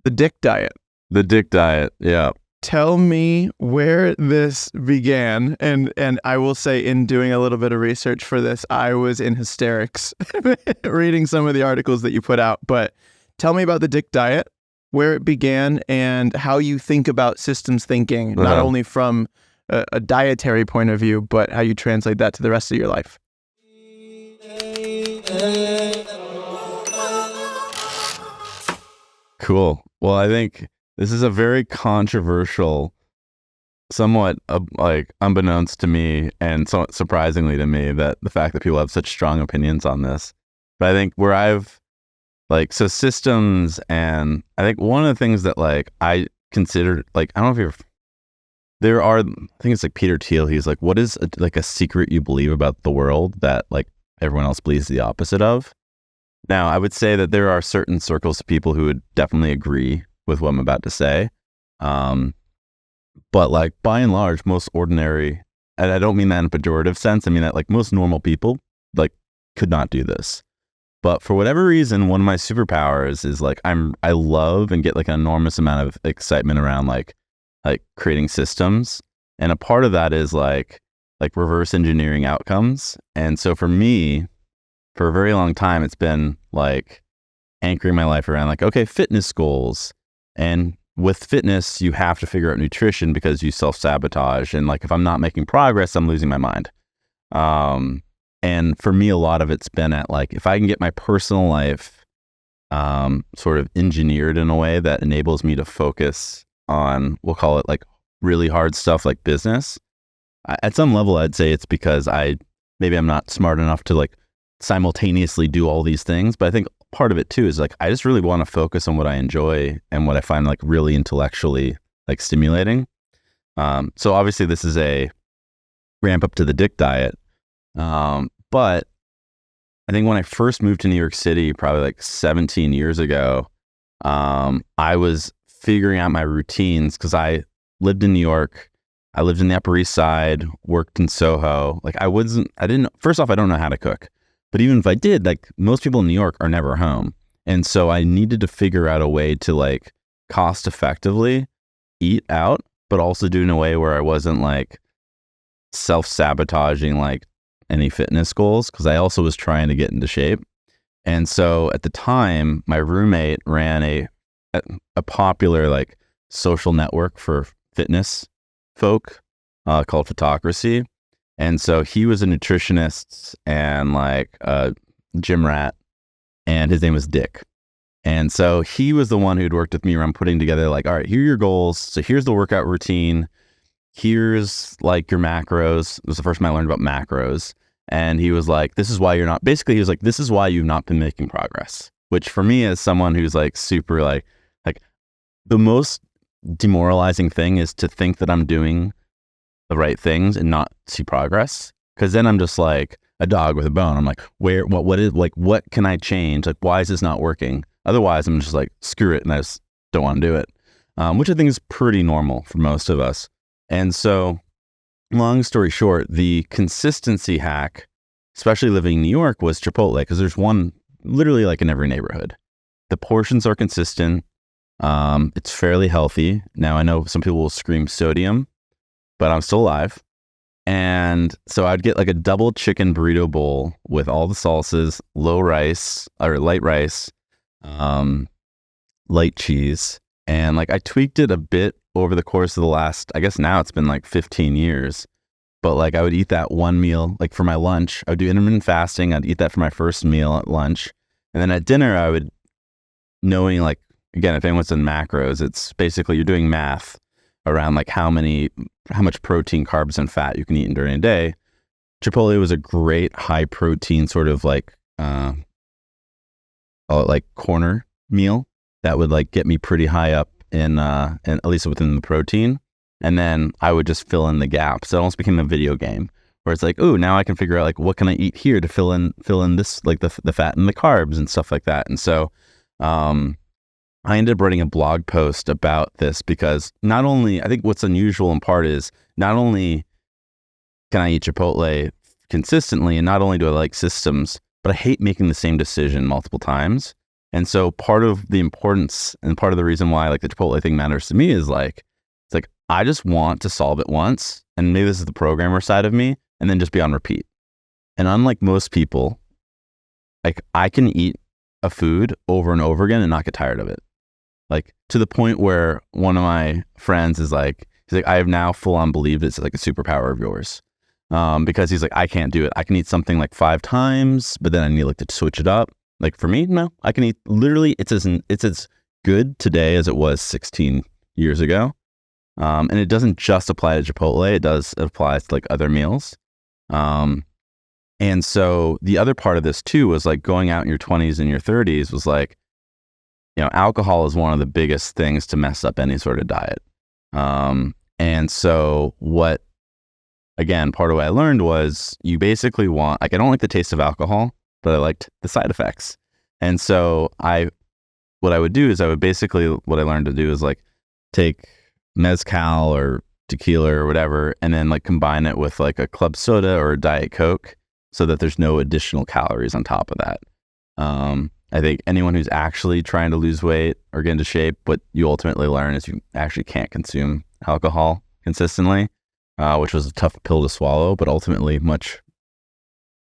The dick diet. The dick diet. Yeah. Tell me where this began. And I will say, in doing a little bit of research for this, I was in hysterics reading some of the articles that you put out. But tell me about the dick diet, where it began, and how you think about systems thinking, not only from a dietary point of view, but how you translate that to the rest of your life. Cool. Well, I think this is a very controversial, somewhat like unbeknownst to me and somewhat surprisingly to me, that the fact that people have such strong opinions on this. But I think where I've like, so systems, and I think one of the things that like I considered, like, I don't know if I think it's like Peter Thiel. He's like, what is like a secret you believe about the world that like everyone else believes the opposite of? Now, I would say that there are certain circles of people who would definitely agree with what I'm about to say. But like by and large, most ordinary, and I don't mean that in a pejorative sense, I mean that like most normal people like could not do this. But for whatever reason, one of my superpowers is like I love and get like an enormous amount of excitement around like creating systems. And a part of that is like reverse engineering outcomes. And so for me, for a very long time, it's been like anchoring my life around like, okay, fitness goals. And with fitness, you have to figure out nutrition because you self-sabotage. And like, if I'm not making progress, I'm losing my mind. And for me, a lot of it's been at like, if I can get my personal life sort of engineered in a way that enables me to focus on, we'll call it like really hard stuff like business. At some level, I'd say it's because maybe I'm not smart enough to like simultaneously do all these things. But I think part of it too is like, I just really want to focus on what I enjoy and what I find like really intellectually like stimulating. So obviously this is a ramp up to the dick diet. But I think when I first moved to New York City, probably like 17 years ago, I was figuring out my routines because I lived in New York. I lived in the Upper East Side, worked in Soho. Like first off, I don't know how to cook. But even if I did, like most people in New York are never home. And so I needed to figure out a way to like cost effectively eat out, but also do it in a way where I wasn't like self-sabotaging like any fitness goals, because I also was trying to get into shape. And so at the time, my roommate ran a popular like social network for fitness folk called Photocracy. And so he was a nutritionist and like a gym rat, and his name was Dick. And so he was the one who'd worked with me around putting together like, all right, here are your goals. So here's the workout routine. Here's like your macros. It was the first time I learned about macros. And he was like, this is why you're not, basically he was like, this is why you've not been making progress, which for me as someone who's like super like the most demoralizing thing is to think that I'm doing the right things and not see progress. Cause then I'm just like a dog with a bone. I'm like, what can I change? Like, why is this not working? Otherwise I'm just like, screw it. And I just don't want to do it. Which I think is pretty normal for most of us. And so long story short, the consistency hack, especially living in New York, was Chipotle. Cause there's one literally like in every neighborhood. The portions are consistent. It's fairly healthy. Now I know some people will scream sodium, but I'm still alive. And so I'd get like a double chicken burrito bowl with all the salsas, light rice, light cheese. And like I tweaked it a bit over the course of the last, I guess now it's been like 15 years. But like I would eat that one meal, like for my lunch. I would do intermittent fasting. I'd eat that for my first meal at lunch. And then at dinner, I would, knowing like, again, if anyone's done macros, it's basically you're doing math around like how much protein, carbs, and fat you can eat during a day. Chipotle was a great high protein sort of like, corner meal that would like get me pretty high up in at least within the protein. And then I would just fill in the gaps. So it almost became a video game where it's like, oh, now I can figure out like what can I eat here to fill in this, like the fat and the carbs and stuff like that. And so I ended up writing a blog post about this because not only, I think what's unusual in part is not only can I eat Chipotle consistently and not only do I like systems, but I hate making the same decision multiple times. And so part of the importance and part of the reason why like the Chipotle thing matters to me is like, it's like, I just want to solve it once. And maybe this is the programmer side of me, and then just be on repeat. And unlike most people, like I can eat a food over and over again and not get tired of it. Like to the point where one of my friends is like, he's like, I have now full on believed it's like a superpower of yours. Because he's like, I can't do it. I can eat something like 5 times, but then I need like to switch it up. Like for me, no, I can eat literally, it's as good today as it was 16 years ago. And it doesn't just apply to Chipotle. It applies to like other meals. And so the other part of this too was like going out in your 20s and your 30s was like, you know, alcohol is one of the biggest things to mess up any sort of diet. And so again, part of what I learned was you basically want, like, I don't like the taste of alcohol, but I liked the side effects. And so what I would do is what I learned to do is like take mezcal or tequila or whatever, and then like combine it with like a club soda or a Diet Coke so that there's no additional calories on top of that. I think anyone who's actually trying to lose weight or get into shape, what you ultimately learn is you actually can't consume alcohol consistently, which was a tough pill to swallow, but ultimately much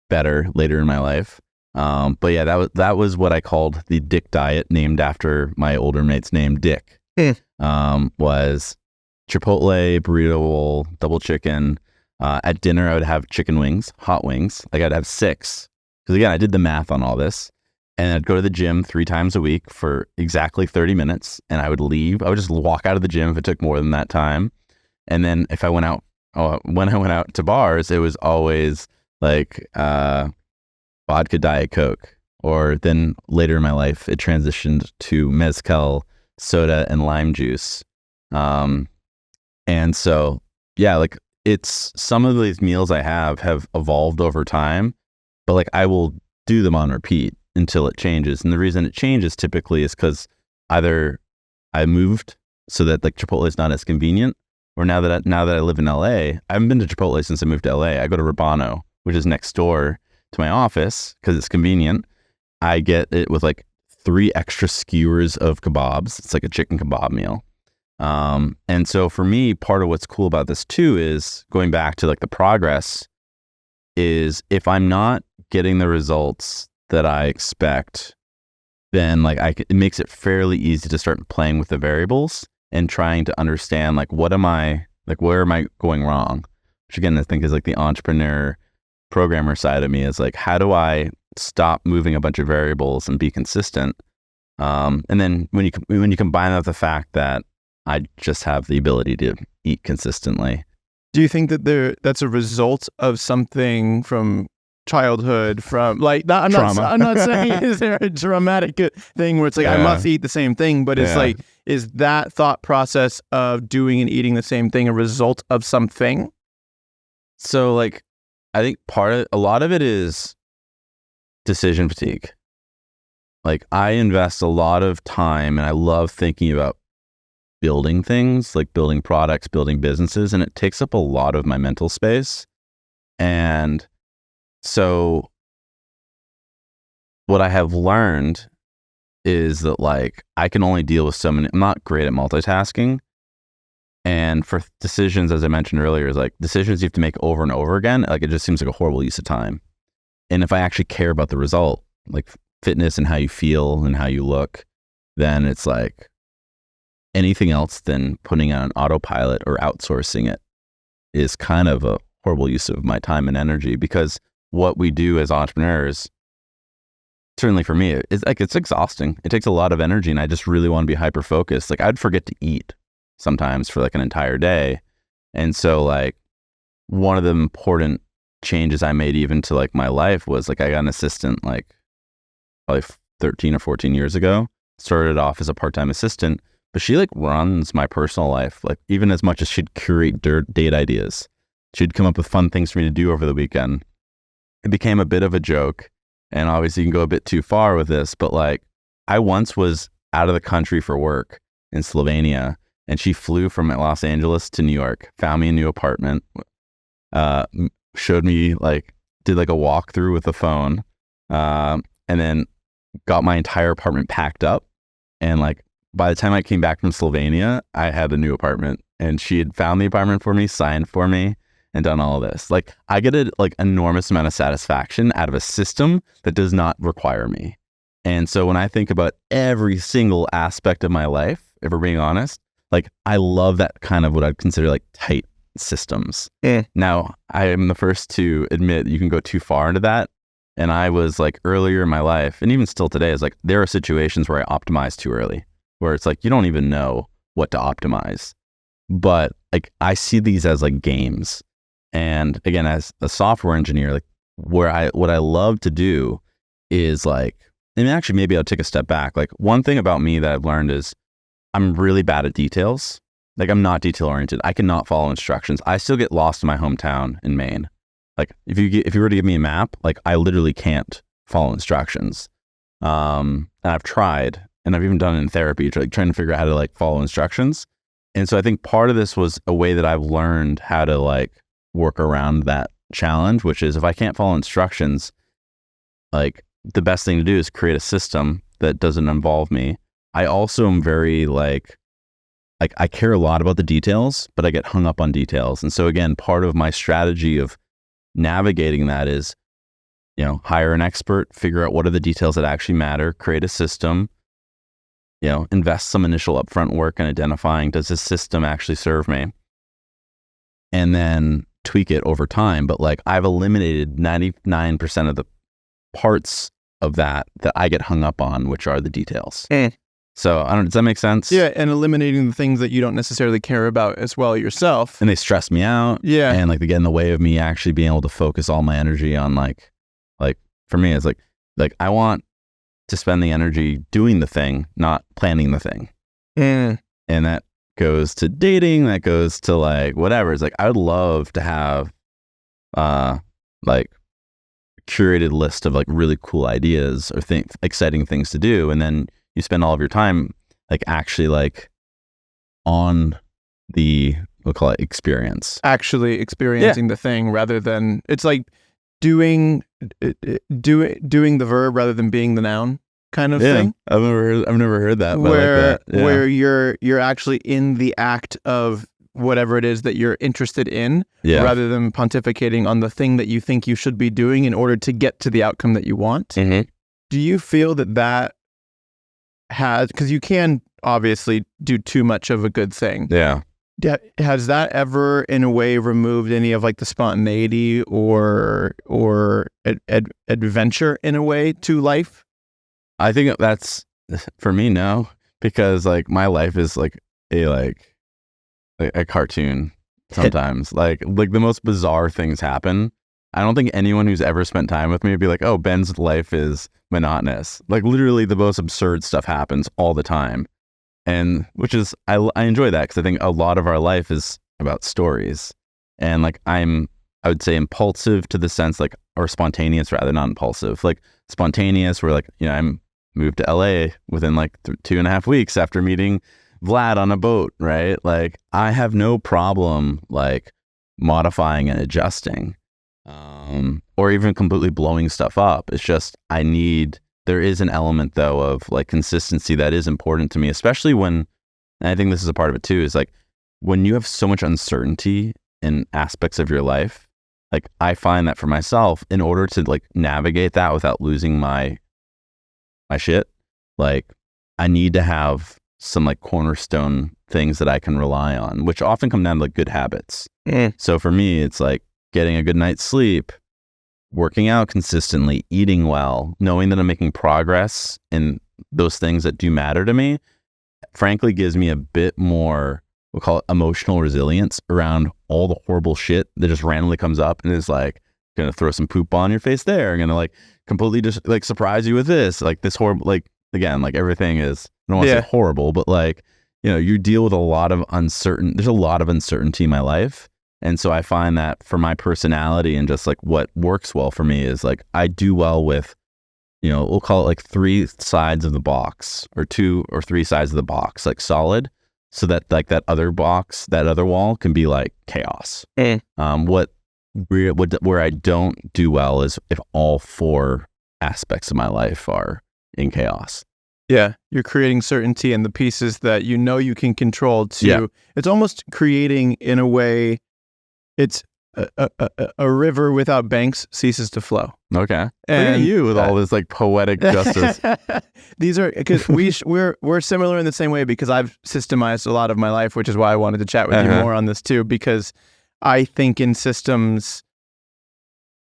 better later in my life. But yeah, that was what I called the Dick diet, named after my older mate's name, Dick. Was Chipotle, burrito bowl, double chicken. At dinner, I would have chicken wings, hot wings. Like I'd have 6. Because again, I did the math on all this. And I'd go to the gym 3 times a week for exactly 30 minutes. And I would leave. I would just walk out of the gym if it took more than that time. And then if I went out, when I went out to bars, it was always like vodka Diet Coke. Or then later in my life, it transitioned to mezcal, soda, and lime juice. And so, yeah, like it's some of these meals I have evolved over time, but like I will do them on repeat until it changes. And the reason it changes typically is because either I moved so that like Chipotle is not as convenient, or now that I live in LA, I haven't been to Chipotle since I moved to LA. I go to Rabano, which is next door to my office because it's convenient. I get it with like 3 extra skewers of kebabs. It's like a chicken kebab meal. And so for me, part of what's cool about this too is going back to like the progress is if I'm not getting the results that I expect, then like it makes it fairly easy to start playing with the variables and trying to understand like where am I going wrong? Which again, I think is like the entrepreneur programmer side of me is like, how do I stop moving a bunch of variables and be consistent? And then when you combine that with the fact that I just have the ability to eat consistently. Do you think that that's a result of something from childhood, from like that? I'm not saying is there a dramatic thing where it's like I must eat the same thing, but it's like, is that thought process of doing and eating the same thing a result of something? So like, I think a lot of it is decision fatigue. Like I invest a lot of time and I love thinking about building things, like building products, building businesses, and it takes up a lot of my mental space. And so what I have learned is that like I can only deal with so many. I'm not great at multitasking. And for decisions, as I mentioned earlier, is like decisions you have to make over and over again. Like it just seems like a horrible use of time. And if I actually care about the result, like fitness and how you feel and how you look, then it's like anything else than putting on autopilot or outsourcing it is kind of a horrible use of my time and energy, because what we do as entrepreneurs, certainly for me, it's like it's exhausting. It takes a lot of energy, and I just really want to be hyper focused. Like I'd forget to eat sometimes for like an entire day. And so like one of the important changes I made even to like my life was like I got an assistant like probably 13 or 14 years ago. Started off as a part-time assistant, but she like runs my personal life, like even as much as she'd curate date ideas. She'd come up with fun things for me to do over the weekend. It became a bit of a joke, and obviously you can go a bit too far with this, but like I once was out of the country for work in Slovenia, and she flew from Los Angeles to New York, found me a new apartment, showed me like, did like a walkthrough with the phone, and then got my entire apartment packed up. And like, by the time I came back from Slovenia, I had a new apartment, and she had found the apartment for me, signed for me, and done all of this. Like, I get a like enormous amount of satisfaction out of a system that does not require me. And so when I think about every single aspect of my life, if we're being honest, like I love that kind of what I'd consider like tight systems. Now, I am the first to admit you can go too far into that. And I was like earlier in my life, and even still today, is like there are situations where I optimize too early, where it's like you don't even know what to optimize. But like I see these as like games. And again, as a software engineer, like what I love to do is like, and actually maybe I'll take a step back. Like one thing about me that I've learned is I'm really bad at details. Like I'm not detail oriented. I cannot follow instructions. I still get lost in my hometown in Maine. Like if you were to give me a map, like I literally can't follow instructions. And I've tried, and I've even done it in therapy, like trying to figure out how to like follow instructions. And so I think part of this was a way that I've learned how to like work around that challenge, which is if I can't follow instructions, like the best thing to do is create a system that doesn't involve me. I also am very like I care a lot about the details, but I get hung up on details. And so again, part of my strategy of navigating that is, you know, hire an expert, figure out what are the details that actually matter, create a system, you know, invest some initial upfront work in identifying, does this system actually serve me? And then tweak it over time. But like I've eliminated 99% of the parts of that I get hung up on, which are the details. So I don't, does that make sense? Yeah, and eliminating the things that you don't necessarily care about as well yourself. And they stress me out. Yeah. And like they get in the way of me actually being able to focus all my energy on like for me, it's like I want to spend the energy doing the thing, not planning the thing. And that goes to dating, that goes to like whatever. It's like I would love to have like a curated list of like really cool ideas or exciting things to do, and then you spend all of your time like actually like on the, we'll call it experience. Actually experiencing the thing rather than, it's like doing the verb rather than being the noun kind of thing. I've never heard that. But Where I like that. Yeah. where you're actually in the act of whatever it is that you're interested in, rather than pontificating on the thing that you think you should be doing in order to get to the outcome that you want. Mm-hmm. Do you feel that has, because you can obviously do too much of a good thing. Yeah. Has that ever in a way removed any of like the spontaneity or adventure in a way to life? I think that's, for me, no, because like my life is like a cartoon sometimes. like the most bizarre things happen. I don't think anyone who's ever spent time with me would be like, oh, Ben's life is monotonous. Like literally the most absurd stuff happens all the time. And which is, I enjoy that because I think a lot of our life is about stories. And like I would say impulsive to the sense like, or spontaneous rather, not impulsive. Like spontaneous, where like, you know, I'm moved to LA within like 2.5 weeks after meeting Vlad on a boat, right? Like I have no problem like modifying and adjusting. Or even completely blowing stuff up. It's just there is an element though of like consistency that is important to me, especially when, and I think this is a part of it too, is like when you have so much uncertainty in aspects of your life, like I find that for myself, in order to like navigate that without losing my shit, like I need to have some like cornerstone things that I can rely on, which often come down to like good habits. So for me, it's like getting a good night's sleep, working out consistently, eating well, knowing that I'm making progress in those things that do matter to me, frankly gives me a bit more, we'll call it emotional resilience around all the horrible shit that just randomly comes up and is like gonna throw some poop on your face there, and gonna like completely just like surprise you with this, like this horrible, like again, like everything is, I don't want to say horrible, but like, you know, you deal with there's a lot of uncertainty in my life. And so I find that for my personality and just like what works well for me is like I do well with, you know, we'll call it like 3 sides of the box or 2 or 3 sides of the box, like solid, so that like that other box, that other wall can be like chaos. Where I don't do well is if all 4 aspects of my life are in chaos. Yeah, you're creating certainty in the pieces that you know you can control to, it's almost creating in a way, it's a river without banks ceases to flow. Okay. Look And at you with all this like poetic justice. These are, because we're similar in the same way, because I've systemized a lot of my life, which is why I wanted to chat with you more on this too, because I think in systems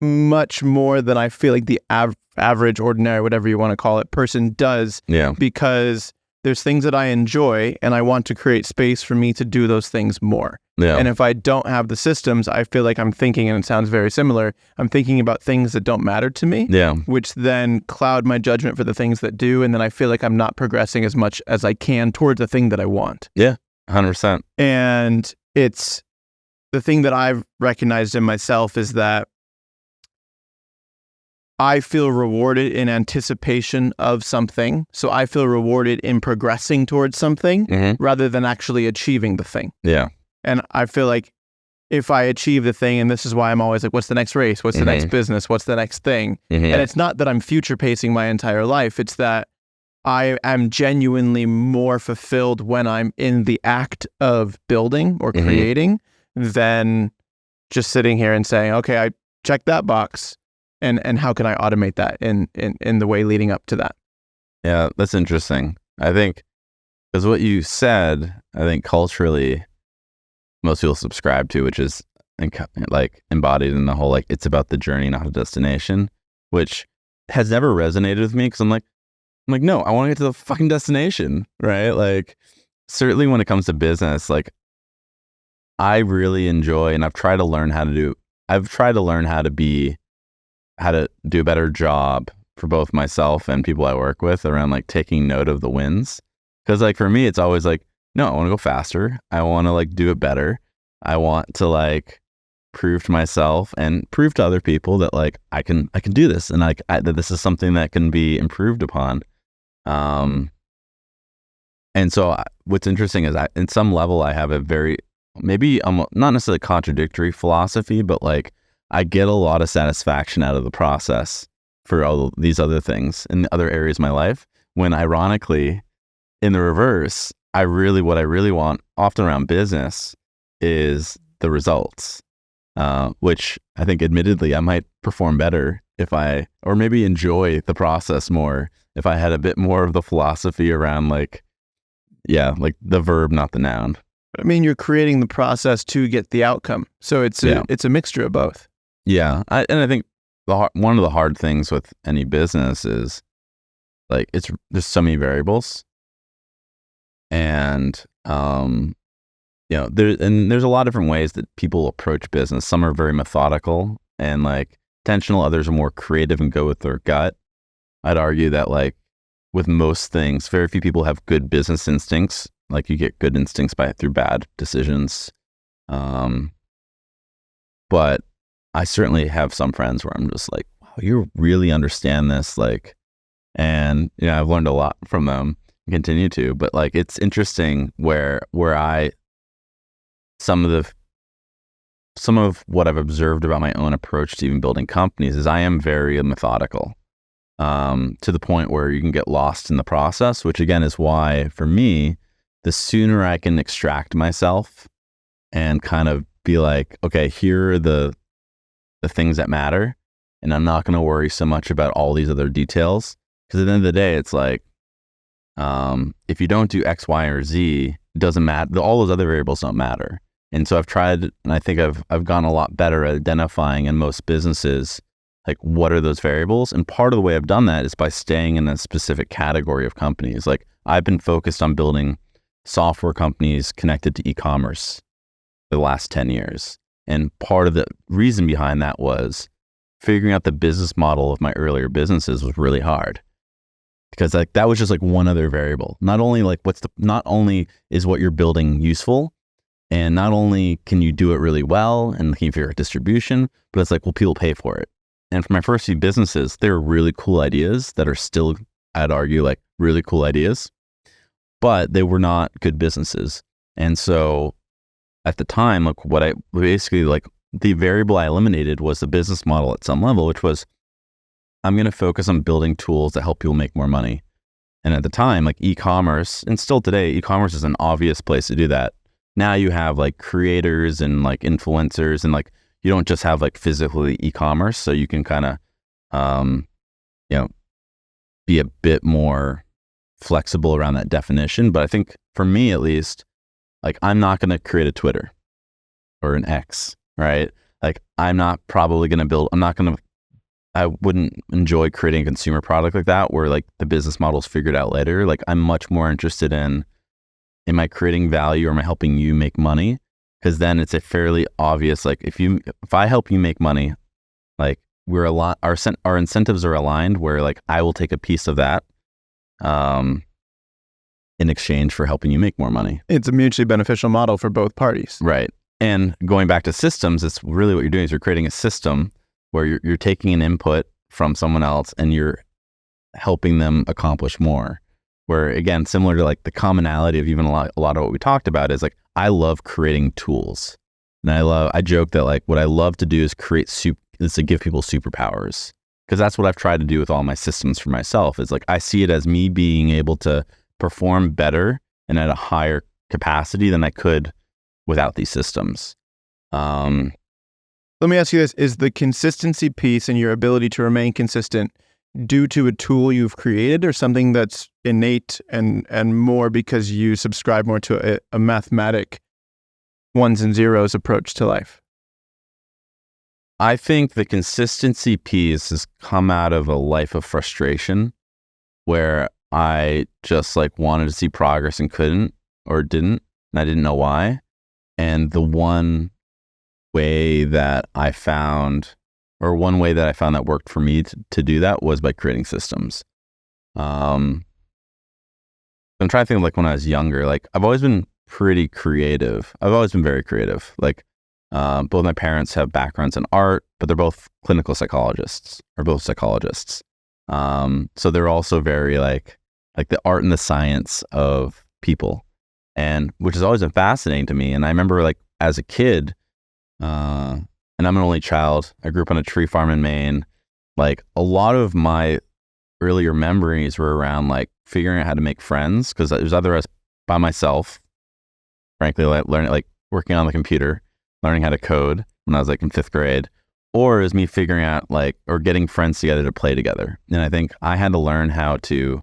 much more than I feel like the average, ordinary, whatever you want to call it, person does. Yeah. Because there's things that I enjoy and I want to create space for me to do those things more. Yeah. And if I don't have the systems, I feel like I'm thinking, and it sounds very similar, I'm thinking about things that don't matter to me, which then cloud my judgment for the things that do. And then I feel like I'm not progressing as much as I can towards the thing that I want. Yeah, 100%. And it's the thing that I've recognized in myself is that I feel rewarded in anticipation of something. So I feel rewarded in progressing towards something rather than actually achieving the thing. Yeah. And I feel like if I achieve the thing, and this is why I'm always like, what's the next race? What's the next business? What's the next thing? And it's not that I'm future pacing my entire life. It's that I am genuinely more fulfilled when I'm in the act of building or creating than just sitting here and saying, okay, I checked that box. And how can I automate that in the way leading up to that? Yeah, that's interesting. I think, because what you said, I think culturally, most people subscribe to, which is like embodied in the whole, like, it's about the journey, not the destination, which has never resonated with me, because I'm like, no, I want to get to the fucking destination, right? Like, certainly when it comes to business, like, I really enjoy, and I've tried to learn how to do a better job for both myself and people I work with around like taking note of the wins. Because like for me, it's always like, no, I want to go faster. I want to like do it better. I want to like prove to myself and prove to other people that like I can do this, and like that this is something that can be improved upon. And so what's interesting is in some level I have a very, maybe not necessarily contradictory philosophy, but like I get a lot of satisfaction out of the process for all these other things in other areas of my life, when ironically, in the reverse, what I really want, often around business, is the results, which I think admittedly I might perform better or maybe enjoy the process more if I had a bit more of the philosophy around like the verb, not the noun. I mean, you're creating the process to get the outcome. So it's a mixture of both. Yeah. And I think one of the hard things with any business is like, there's so many variables, and, there's a lot of different ways that people approach business. Some are very methodical and like intentional. Others are more creative and go with their gut. I'd argue that like with most things, very few people have good business instincts. Like you get good instincts through bad decisions. But I certainly have some friends where I'm just like, wow, you really understand this. Like, and I've learned a lot from them and continue to, but like, it's interesting where some of what I've observed about my own approach to even building companies is I am very methodical, to the point where you can get lost in the process, which again is why for me, the sooner I can extract myself and kind of be like, okay, here are the things that matter, and I'm not going to worry so much about all these other details, because at the end of the day, it's like, if you don't do X, Y, or Z, it doesn't matter. All those other variables don't matter. And so I've tried, and I think I've gotten a lot better at identifying in most businesses, like what are those variables? And part of the way I've done that is by staying in a specific category of companies. Like I've been focused on building software companies connected to ecommerce for the last 10 years. And part of the reason behind that was figuring out the business model of my earlier businesses was really hard, because like that was just like one other variable. Not only is what you're building useful, and not only can you do it really well and can you figure out distribution, but it's like, will people pay for it? And for my first few businesses, they were really cool ideas that are still, I'd argue, like really cool ideas, but they were not good businesses. And so at the time, like the variable I eliminated was the business model at some level, which was, I'm going to focus on building tools that help people make more money. And at the time, like e-commerce, and still today, e-commerce is an obvious place to do that. Now you have like creators and like influencers, and like you don't just have like physically e-commerce, so you can kind of, you know, be a bit more flexible around that definition. But I think for me at least, like I'm not going to create a Twitter or an X, right? Like I'm not probably going to build, I wouldn't enjoy creating a consumer product like that where like the business model's figured out later. Like I'm much more interested in, am I creating value or am I helping you make money? Because then it's a fairly obvious, like if I help you make money, like our incentives are aligned where like I will take a piece of that in exchange for helping you make more money. It's a mutually beneficial model for both parties. Right. And going back to systems, it's really what you're doing is you're creating a system where you're taking an input from someone else and you're helping them accomplish more. Where again, similar to like the commonality of even a lot of what we talked about is like, I love creating tools. And I joke that like what I love to do is is to give people superpowers. Because that's what I've tried to do with all my systems for myself is like, I see it as me being able to perform better and at a higher capacity than I could without these systems. Let me ask you this. Is the consistency piece and your ability to remain consistent due to a tool you've created or something that's innate and more because you subscribe more to a mathematic ones and zeros approach to life? I think the consistency piece has come out of a life of frustration where I just like wanted to see progress and couldn't or didn't, and I didn't know why. And the one way that I found that worked for me to do that was by creating systems. I'm trying to think of like when I was younger, like I've always been pretty creative. I've always been very creative. Like both my parents have backgrounds in art, but they're both clinical psychologists or both psychologists. So they're also very like the art and the science of people, and which has always been fascinating to me. And I remember like as a kid, and I'm an only child. I grew up on a tree farm in Maine. Like a lot of my earlier memories were around like figuring out how to make friends because it was either I was by myself, frankly, like learning, like working on the computer, learning how to code when I was like in 5th grade, or it was me figuring out like, or getting friends together to play together. And I think I had to learn how to,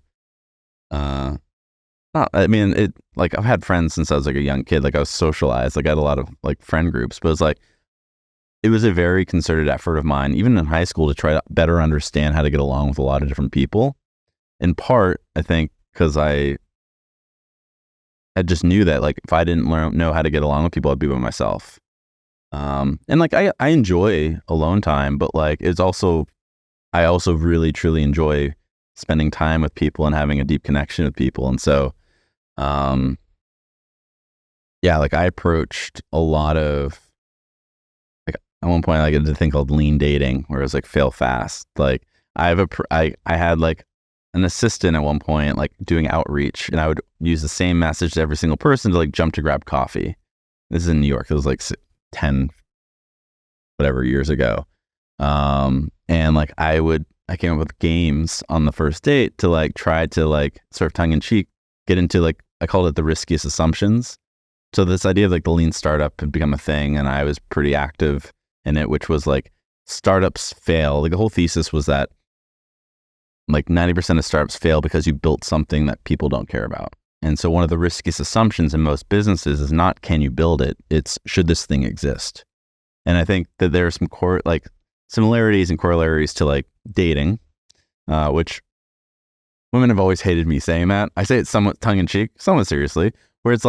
like I've had friends since I was like a young kid. Like I was socialized, like I had a lot of like friend groups, but it was a very concerted effort of mine, even in high school, to try to better understand how to get along with a lot of different people. In part, I think, because I just knew that like if I didn't know how to get along with people, I'd be by myself. And like I enjoy alone time, but like I also really truly enjoy spending time with people and having a deep connection with people. And so, yeah, like I approached a lot of, like at one point I did a thing called lean dating where it was like fail fast. Like I had like an assistant at one point, like doing outreach, and I would use the same message to every single person to like jump to grab coffee. This is in New York. It was like 10 whatever years ago. And like I came up with games on the first date to like try to like sort of tongue in cheek get into like, I called it the riskiest assumptions. So this idea of like the lean startup had become a thing, and I was pretty active in it, which was like startups fail. Like the whole thesis was that like 90% of startups fail because you built something that people don't care about. And so one of the riskiest assumptions in most businesses is not can you build it, it's should this thing exist. And I think that there are some like similarities and corollaries to like dating, which women have always hated me saying that. I say it somewhat tongue in cheek, somewhat seriously, where it's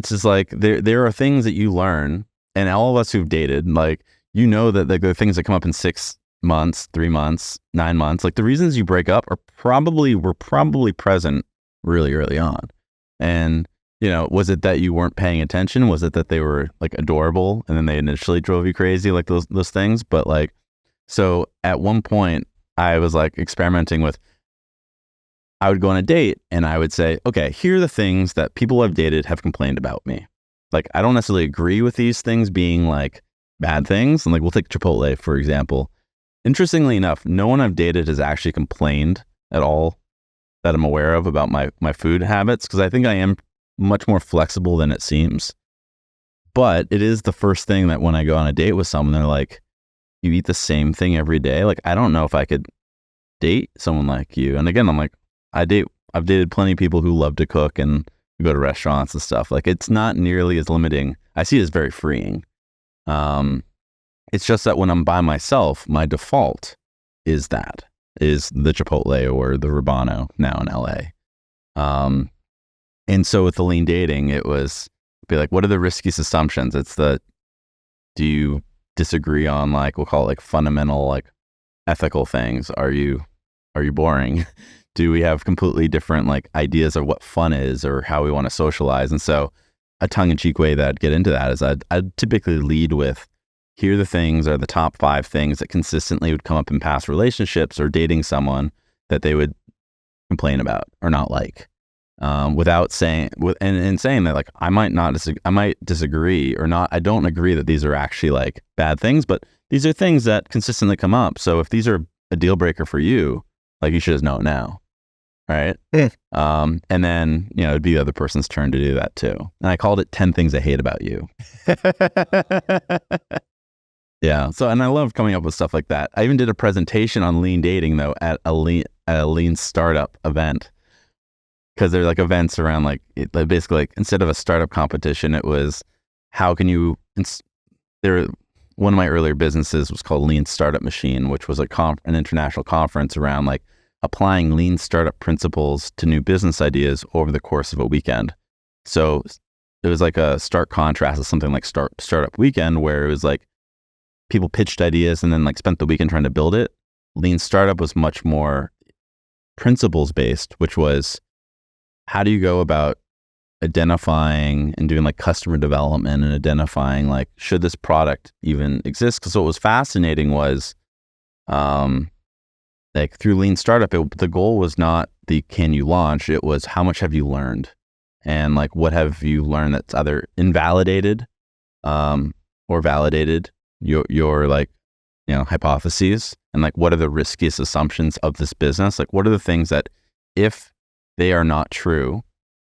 just like there are things that you learn, and all of us who've dated, like, you know that like, there are things that come up in 6 months, 3 months, 9 months. Like the reasons you break up were probably present really early on. And, you know, was it that you weren't paying attention? Was it that they were like adorable and then they initially drove you crazy, like those things? But like, so at one point I was like experimenting with, I would go on a date and I would say, okay, here are the things that people I've dated have complained about me. Like, I don't necessarily agree with these things being like bad things. And like, we'll take Chipotle, for example. Interestingly enough, no one I've dated has actually complained at all that I'm aware of about my food habits, because I think I am much more flexible than it seems. But it is the first thing that when I go on a date with someone, they're like, you eat the same thing every day? Like, I don't know if I could date someone like you. And again, I'm like, I've dated plenty of people who love to cook and go to restaurants and stuff. Like, it's not nearly as limiting. I see it as very freeing. It's just that when I'm by myself, my default is the Chipotle or the Rubano now in LA. And so with the lean dating, it was be like, what are the riskiest assumptions? It's do you disagree on, like, we'll call it like fundamental, like ethical things? Are you boring? Do we have completely different like ideas of what fun is or how we want to socialize? And so a tongue-in-cheek way that I'd get into that is I'd typically lead with, here are the top 5 things that consistently would come up in past relationships or dating someone that they would complain about or not like, without saying, and saying that, like, I might disagree or not. I don't agree that these are actually like bad things, but these are things that consistently come up. So if these are a deal breaker for you, like, you should just know it now. Right. Yeah. And then, it'd be the other person's turn to do that too. And I called it 10 things I hate about you. Yeah. So, and I love coming up with stuff like that. I even did a presentation on lean dating though at a lean startup event, because they're like events around like basically, like, instead of a startup competition, it was how can you, one of my earlier businesses was called Lean Startup Machine, which was an international conference around like applying lean startup principles to new business ideas over the course of a weekend. So it was like a stark contrast to something like Startup Weekend, where it was like people pitched ideas and then like spent the weekend trying to build it. Lean Startup was much more principles based, which was, how do you go about identifying and doing like customer development and identifying like, should this product even exist? Because what was fascinating was, like, through Lean Startup, the goal was not can you launch? It was, how much have you learned? And like, what have you learned that's either invalidated or validated your like, hypotheses? And like, what are the riskiest assumptions of this business? Like, what are the things that, if they are not true,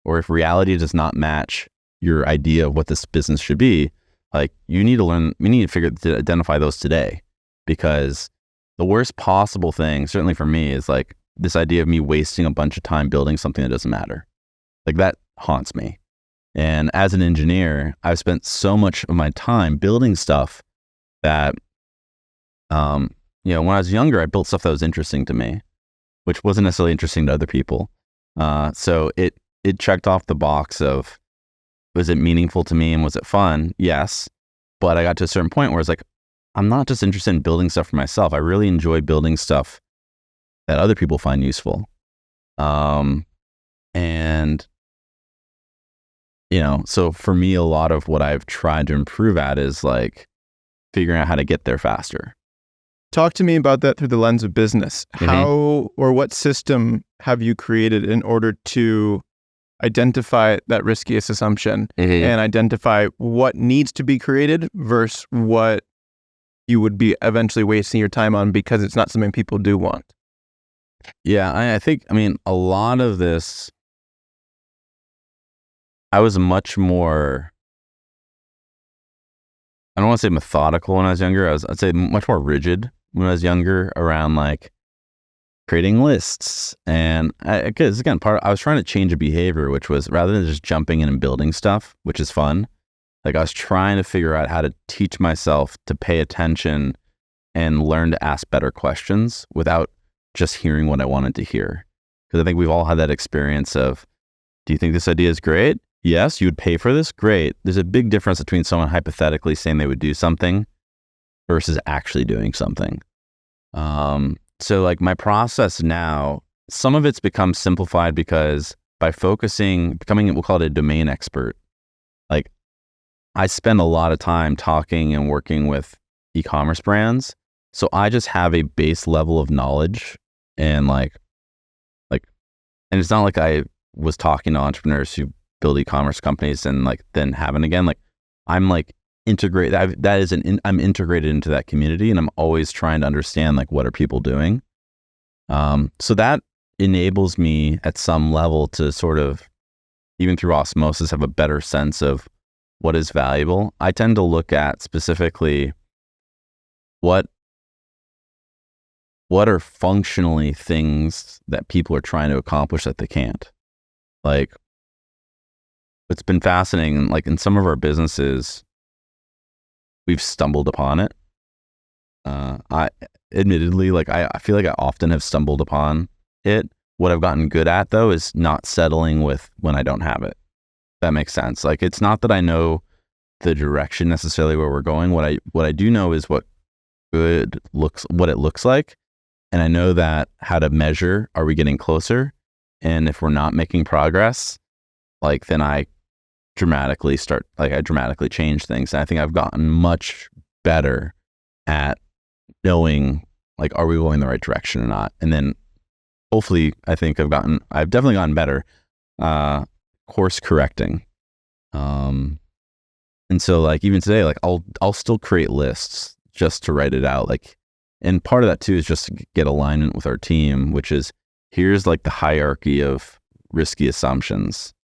or if reality does not match your idea of what this business should be, like, we need to identify those today. Because the worst possible thing, certainly for me, is like this idea of me wasting a bunch of time building something that doesn't matter. Like, that haunts me. And as an engineer, I've spent so much of my time building stuff that, when I was younger, I built stuff that was interesting to me, which wasn't necessarily interesting to other people. So it checked off the box of, was it meaningful to me and was it fun? Yes. But I got to a certain point where it's like, I'm not just interested in building stuff for myself. I really enjoy building stuff that other people find useful. And, so for me, a lot of what I've tried to improve at is like figuring out how to get there faster. Talk to me about that through the lens of business. How or what system have you created in order to identify that riskiest assumption and identify what needs to be created versus what you would be eventually wasting your time on because it's not something people do want? Yeah, I think, a lot of this, I was much more, I don't want to say methodical when I was younger. I'd say much more rigid when I was younger around like creating lists. And because again, I was trying to change a behavior, which was, rather than just jumping in and building stuff, which is fun, like, I was trying to figure out how to teach myself to pay attention and learn to ask better questions without just hearing what I wanted to hear. Because I think we've all had that experience of, do you think this idea is great? Yes. You would pay for this? Great. There's a big difference between someone hypothetically saying they would do something versus actually doing something. So like my process now, some of it's become simplified because by becoming, we'll call it a domain expert. Like, I spend a lot of time talking and working with e-commerce brands. So I just have a base level of knowledge and and it's not like I was talking to entrepreneurs who build e-commerce companies and like then haven't again. Like, I'm like integrated. I'm integrated into that community, and I'm always trying to understand like, what are people doing. So that enables me at some level to sort of, even through osmosis, have a better sense of what is valuable. I tend to look at specifically what are functionally things that people are trying to accomplish that they can't. Like, it's been fascinating, like in some of our businesses, we've stumbled upon it. I admittedly, like I feel like I often have stumbled upon it. What I've gotten good at though is not settling with when I don't have it. That makes sense. Like, it's not that I know the direction necessarily where we're going. What I do know is what it looks like. And I know that how to measure, are we getting closer? And if we're not making progress, like, then I dramatically change things. And I think I've gotten much better at knowing, like, are we going the right direction or not? And then hopefully I've definitely gotten better, course correcting. And so, like, even today, like, I'll still create lists just to write it out. Like, and part of that too is just to get alignment with our team, which is, here's like the hierarchy of risky assumptions,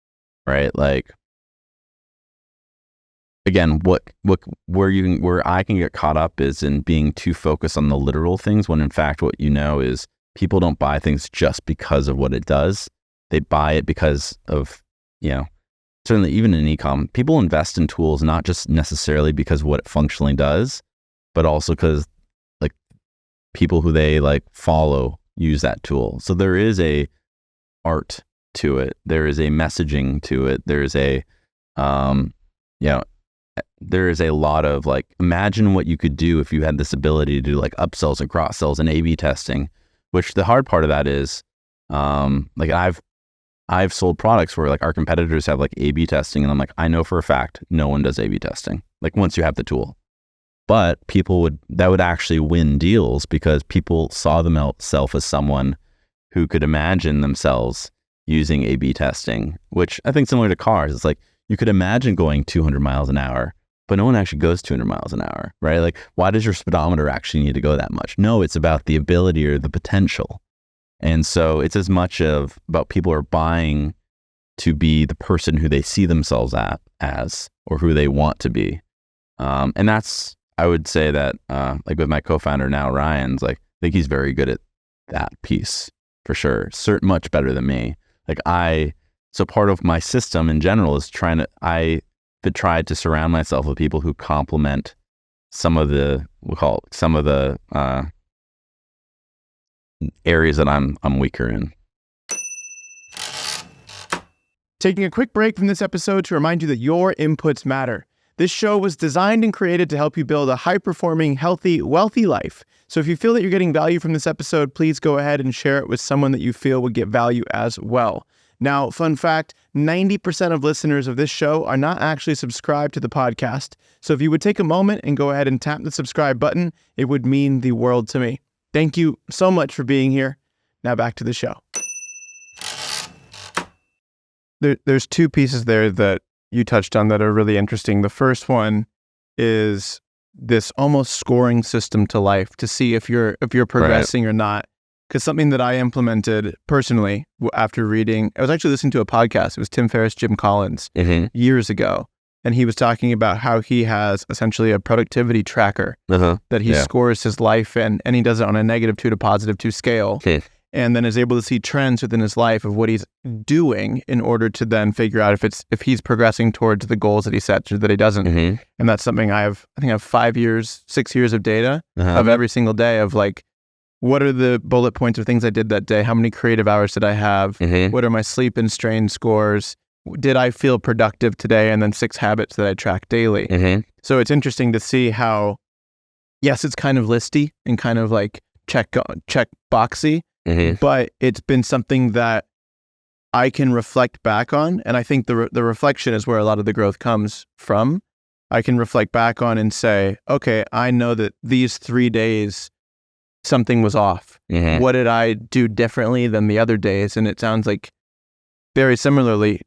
right? Like, again, where I can get caught up is in being too focused on the literal things, when in fact what you know is people don't buy things just because of what it does. They buy it because of, certainly even in e-com, people invest in tools not just necessarily because of what it functionally does, but also because, like, people who they like follow use that tool. So there is a art to it. There is a messaging to it. There is a, there is a lot of, like, imagine what you could do if you had this ability to do like upsells and cross sells and A/B testing, which the hard part of that is, like, I've sold products where, like, our competitors have like A/B testing, and I'm like, I know for a fact no one does A/B testing, like, once you have the tool. But that would actually win deals because people saw themselves as someone who could imagine themselves using A/B testing, which I think similar to cars. It's like, you could imagine going 200 miles an hour, but no one actually goes 200 miles an hour, right? Like, why does your speedometer actually need to go that much? No, it's about the ability or the potential. And so it's as much about people are buying to be the person who they see themselves as, or who they want to be. And that's, I would say that, like with my co-founder now, Ryan's, like, I think he's very good at that piece for sure. Much better than me. So part of my system in general is I've tried to surround myself with people who complement some of the areas that I'm weaker in. Taking a quick break from this episode to remind you that your inputs matter. This show was designed and created to help you build a high-performing, healthy, wealthy life. So if you feel that you're getting value from this episode, please go ahead and share it with someone that you feel would get value as well. Now, fun fact, 90% of listeners of this show are not actually subscribed to the podcast. So if you would take a moment and go ahead and tap the subscribe button, it would mean the world to me. Thank you so much for being here. Now back to the show. There's two pieces there that you touched on that are really interesting. The first one is this almost scoring system to life to see if you're progressing or not. Because something that I implemented personally after reading, I was actually listening to a podcast. It was Tim Ferriss, Jim Collins, years ago. And he was talking about how he has essentially a productivity tracker that he scores his life in, and he does it on a -2 to +2 scale. And then is able to see trends within his life of what he's doing in order to then figure out if he's progressing towards the goals that he sets or that he doesn't. And that's something I think I have 6 years of data of every single day of, like, what are the bullet points of things I did that day? How many creative hours did I have? What are my sleep and strain scores? Did I feel productive today? And then 6 habits that I track daily. So it's interesting to see how, yes, it's kind of listy and kind of like check boxy, but it's been something that I can reflect back on. And I think the reflection is where a lot of the growth comes from. I can reflect back on and say, okay, I know that these 3 days, something was off. What did I do differently than the other days? And it sounds like very similarly,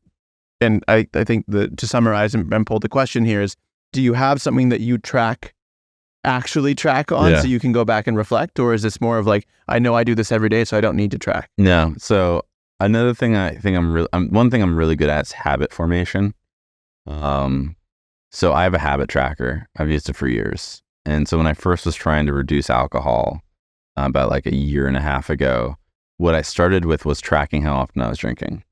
and I think that to summarize and pull the question here is, do you have something that you track actually track on Yeah. so you can go back and reflect? Or is this more of like, I know I do this every day, so I don't need to track? No. So another thing I think one thing I'm really good at is habit formation. So I have a habit tracker. I've used it for years. And so when I first was trying to reduce alcohol about like a year and a half ago, what I started with was tracking how often I was drinking.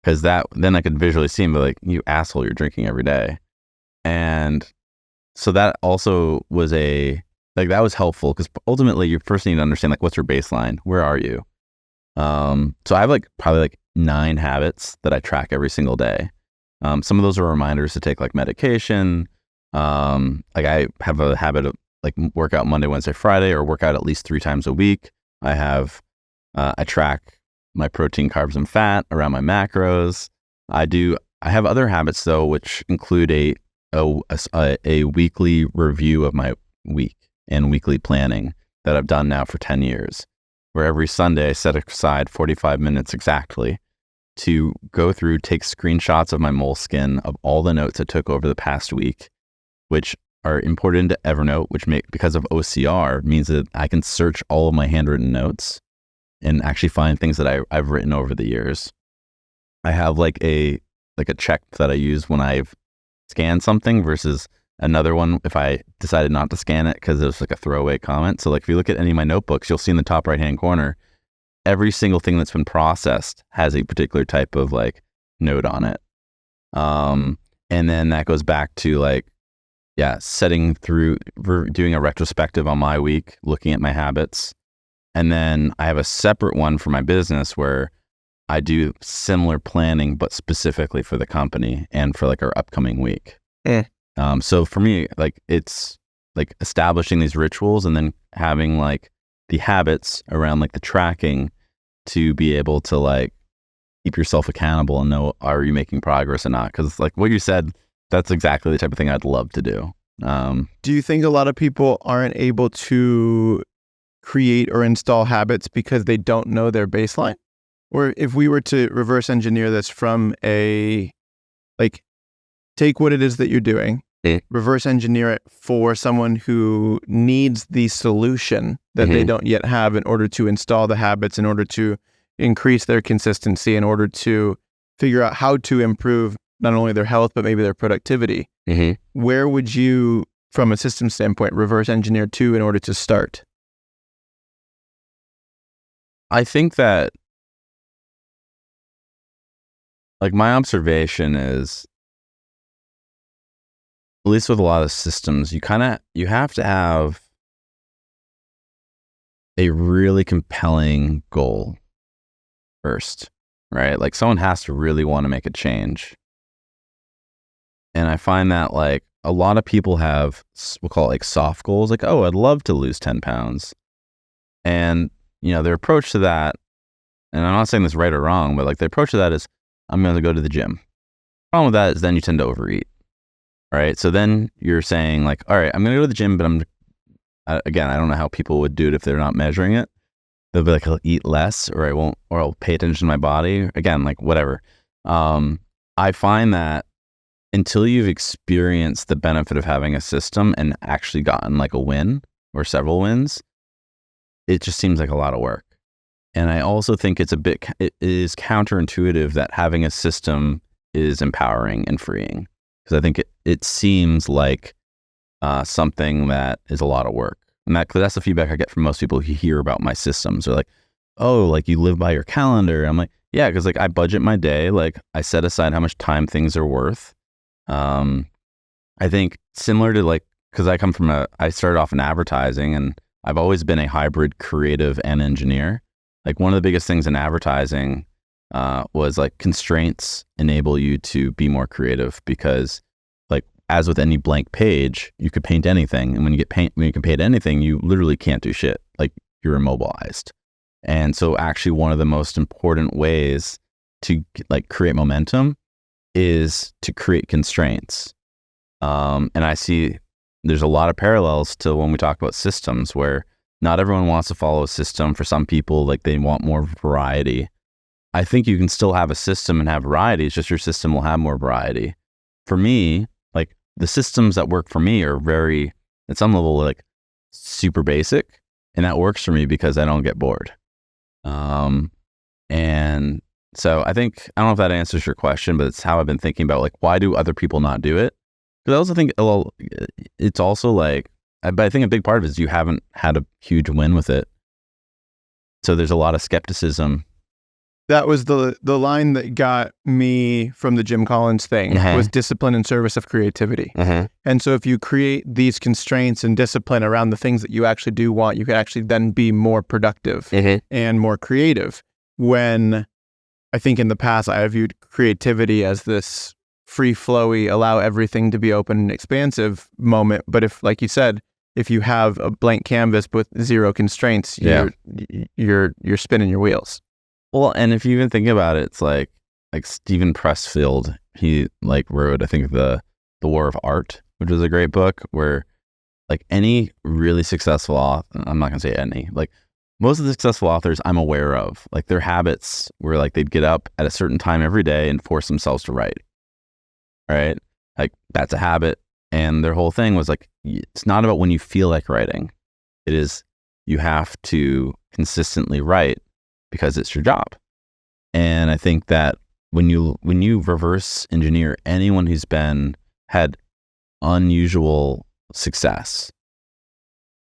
Because then I could visually see him, but like, you asshole, you're drinking every day. And so that also was that was helpful, because ultimately you first need to understand like, what's your baseline? Where are you? So I have like probably like 9 habits that I track every single day. Some of those are reminders to take like medication. Like I have a habit of like work out Monday, Wednesday, Friday, or work out at least 3 times a week. I track my protein, carbs, and fat around my macros. I have other habits though, which include a weekly review of my week and weekly planning that I've done now for 10 years, where every Sunday I set aside 45 minutes exactly to go through, take screenshots of my moleskin of all the notes I took over the past week, which are imported into Evernote, which because of OCR means that I can search all of my handwritten notes and actually find things that I've written over the years. I have like a check that I use when I've scanned something versus another one if I decided not to scan it because it was like a throwaway comment. So like if you look at any of my notebooks, you'll see in the top right hand corner, every single thing that's been processed has a particular type of like note on it. And then that goes back to like, doing a retrospective on my week, looking at my habits. And then I have a separate one for my business where I do similar planning, but specifically for the company and for like our upcoming week. So for me, like it's like establishing these rituals and then having like the habits around like the tracking to be able to like keep yourself accountable and know, are you making progress or not? Because like what you said, that's exactly the type of thing I'd love to do. Do you think a lot of people aren't able to create or install habits because they don't know their baseline? Or if we were to reverse engineer this from take what it is that you're doing, reverse engineer it for someone who needs the solution that they don't yet have in order to install the habits, in order to increase their consistency, in order to figure out how to improve not only their health, but maybe their productivity. Where would you, from a system standpoint, reverse engineer to in order to start? I think that like my observation is, at least with a lot of systems, you have to have a really compelling goal first, right? Like someone has to really want to make a change. And I find that like a lot of people have, we'll call it like soft goals, like, oh, I'd love to lose 10 pounds. And, their approach to that, and I'm not saying this right or wrong, but like the approach to that is, I'm going to go to the gym. Problem with that is then you tend to overeat, right? So then you're saying like, all right, I'm going to go to the gym, but again, I don't know how people would do it if they're not measuring it. They'll be like, I'll eat less, or I'll pay attention to my body. Again, like whatever. I find that until you've experienced the benefit of having a system and actually gotten like a win or several wins, it just seems like a lot of work. And I also think it is counterintuitive that having a system is empowering and freeing, because I think it seems like something that is a lot of work. And that's the feedback I get from most people who hear about my systems. They're like, oh, like you live by your calendar. I'm like, yeah, because like I budget my day, like I set aside how much time things are worth. I think similar to like, because I started off in advertising, and I've always been a hybrid creative and engineer. Like one of the biggest things in advertising was like constraints enable you to be more creative, because like as with any blank page, you could paint anything. And when you can paint anything, you literally can't do shit. Like you're immobilized. And so actually one of the most important ways to like create momentum is to create constraints. And I see there's a lot of parallels to when we talk about systems, where not everyone wants to follow a system. For some people, like they want more variety. I think you can still have a system and have variety. It's just your system will have more variety. For me, like the systems that work for me are very at some level like super basic, and that works for me because I don't get bored. And so I don't know if that answers your question, but it's how I've been thinking about like, why do other people not do it? Because I also think it's also like, but I think a big part of it is you haven't had a huge win with it. So there's a lot of skepticism. That was the line that got me from the Jim Collins thing, was discipline in service of creativity. And so if you create these constraints and discipline around the things that you actually do want, you can actually then be more productive and more creative. When I think in the past, I have viewed creativity as this free flowy, allow everything to be open and expansive moment. But if, like you said, if you have a blank canvas with zero constraints, you're spinning your wheels. Well, and if you even think about it, it's like Stephen Pressfield, he like wrote, I think, the War of Art, which was a great book, where like any really successful author, I'm not gonna say any, like most of the successful authors I'm aware of, like their habits were like they'd get up at a certain time every day and force themselves to write. Right? Like that's a habit. And their whole thing was like, it's not about when you feel like writing. It is, you have to consistently write because it's your job. And I think that when you reverse engineer anyone who's had unusual success,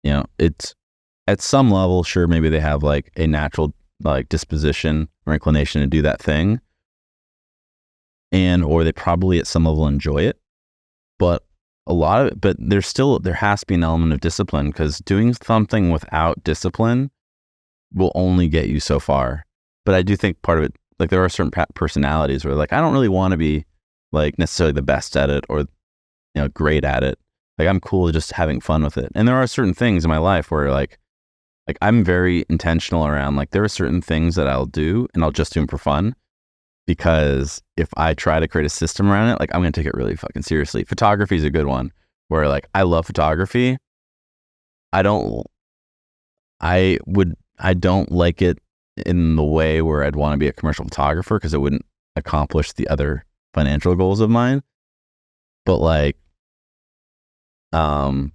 it's at some level, sure, maybe they have like a natural like disposition or inclination to do that thing, or they probably at some level enjoy it, but there has to be an element of discipline, because doing something without discipline will only get you so far. But I do think part of it, like there are certain personalities where like, I don't really want to be like necessarily the best at it or, great at it. Like I'm cool just having fun with it. And there are certain things in my life where like I'm very intentional around, like there are certain things that I'll do and I'll just do them for fun. Because if I try to create a system around it, like I'm going to take it really fucking seriously. Photography is a good one, where like I love photography. I don't like it in the way where I'd want to be a commercial photographer, because it wouldn't accomplish the other financial goals of mine. But like, and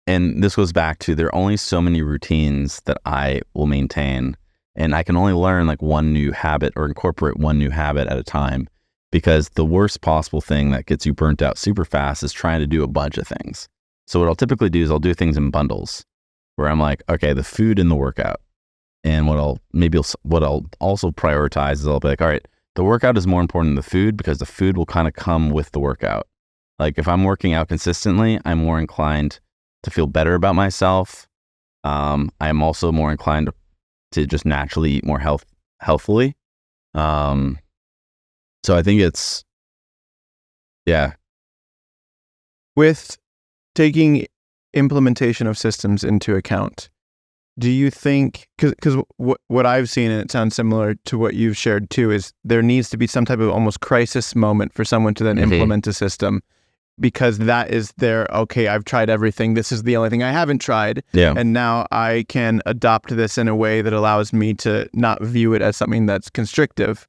this goes back to, there are only so many routines that I will maintain. And I can only learn like one new habit or incorporate one new habit at a time, because the worst possible thing that gets you burnt out super fast is trying to do a bunch of things. So what I'll typically do is I'll do things in bundles, where I'm like, okay, the food and the workout. And what I'll also prioritize is I'll be like, all right, the workout is more important than the food, because the food will kind of come with the workout. Like if I'm working out consistently, I'm more inclined to feel better about myself. I'm also more inclined to just naturally eat more healthfully. So I think it's, yeah. With taking implementation of systems into account, do you think, because what I've seen, and it sounds similar to what you've shared too, is there needs to be some type of almost crisis moment for someone to then implement a system, because that is okay, I've tried everything. This is the only thing I haven't tried. Yeah. And now I can adopt this in a way that allows me to not view it as something that's constrictive.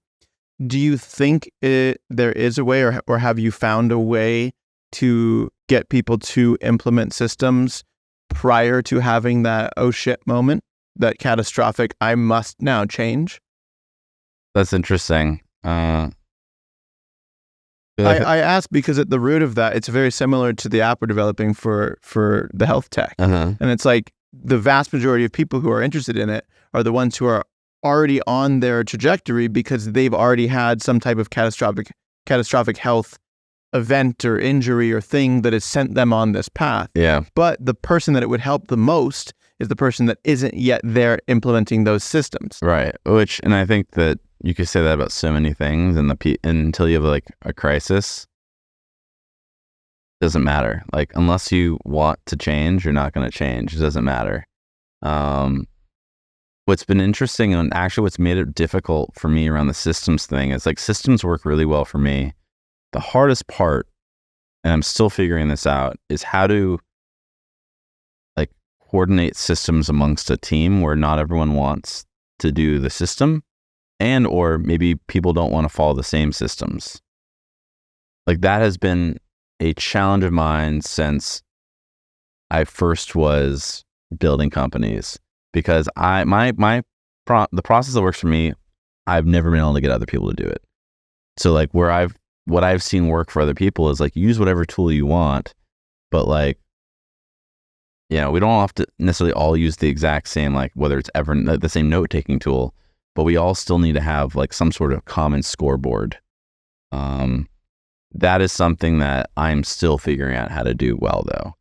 Do you think there is a way, or have you found a way to get people to implement systems prior to having that oh shit moment, that catastrophic I must now change? That's interesting. I ask because at the root of that, it's very similar to the app we're developing for the health tech. And it's like the vast majority of people who are interested in it are the ones who are already on their trajectory, because they've already had some type of catastrophic health event or injury or thing that has sent them on this path. Yeah. But the person that it would help the most is the person that isn't yet there implementing those systems. Right. And I think that you could say that about so many things, and until you have like a crisis, it doesn't matter. Like unless you want to change, you're not going to change. It doesn't matter. What's been interesting, and actually what's made it difficult for me around the systems thing, is like systems work really well for me. The hardest part, and I'm still figuring this out, is how to like coordinate systems amongst a team where not everyone wants to do the system, and or maybe people don't want to follow the same systems. Like that has been a challenge of mine since I first was building companies, because the process that works for me, I've never been able to get other people to do it. So like what I've seen work for other people is like, use whatever tool you want, but like, we don't have to necessarily all use the exact same, like whether it's ever the same note-taking tool, but we all still need to have like some sort of common scoreboard. That is something that I'm still figuring out how to do well, though,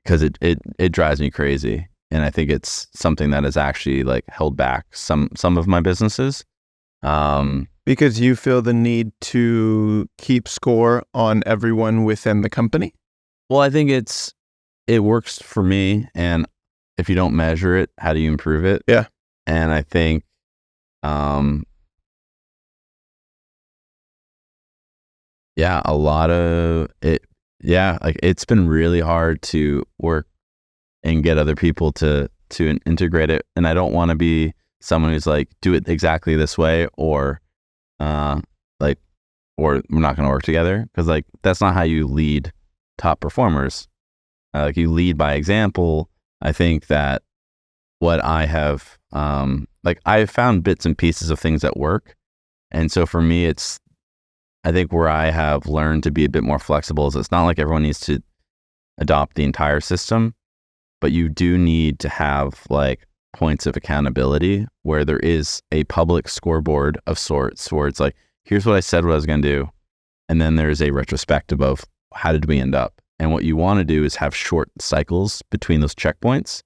because it drives me crazy, and I think it's something that has actually like held back some of my businesses. Because you feel the need to keep score on everyone within the company? Well, I think it works for me, and if you don't measure it, how do you improve it? Yeah. And I think, a lot of it, like it's been really hard to work and get other people to integrate it. And I don't want to be someone who's like, do it exactly this way, or we're not going to work together, because like that's not how you lead top performers. Like you lead by example. I think that what I have, I have found bits and pieces of things that work. And so for me, I think where I have learned to be a bit more flexible is it's not like everyone needs to adopt the entire system, but you do need to have like points of accountability where there is a public scoreboard of sorts, where it's like, here's what I said what I was going to do. And then there's a retrospective of how did we end up? And what you want to do is have short cycles between those checkpoints,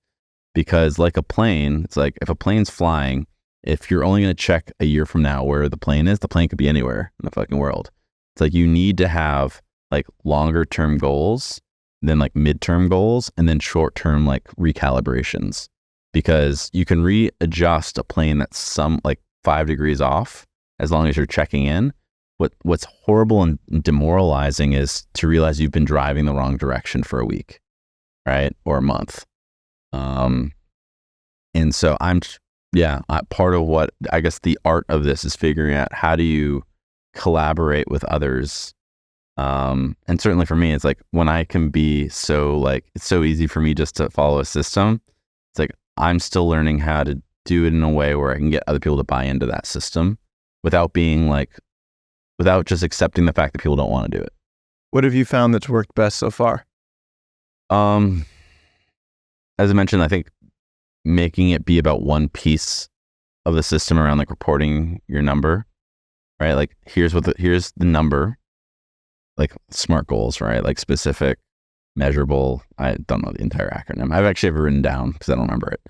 because like a plane, it's like if a plane's flying, if you're only going to check a year from now where the plane is, the plane could be anywhere in the fucking world. It's like you need to have like longer term goals, then like midterm goals, and then short term like recalibrations, because you can readjust a plane that's some like 5 degrees off as long as you're checking in. What's horrible and demoralizing is to realize you've been driving the wrong direction for a week, right? Or a month. And so part of what I guess the art of this is figuring out how do you collaborate with others. And certainly for me, it's like when I can be so like, it's so easy for me just to follow a system. It's like, I'm still learning how to do it in a way where I can get other people to buy into that system without just accepting the fact that people don't want to do it. What have you found that's worked best so far? As I mentioned, I think making it be about one piece of the system around like reporting your number, right? Like here's the number, like SMART goals, right? Like specific, measurable. I don't know the entire acronym. I've actually ever written down because I don't remember it.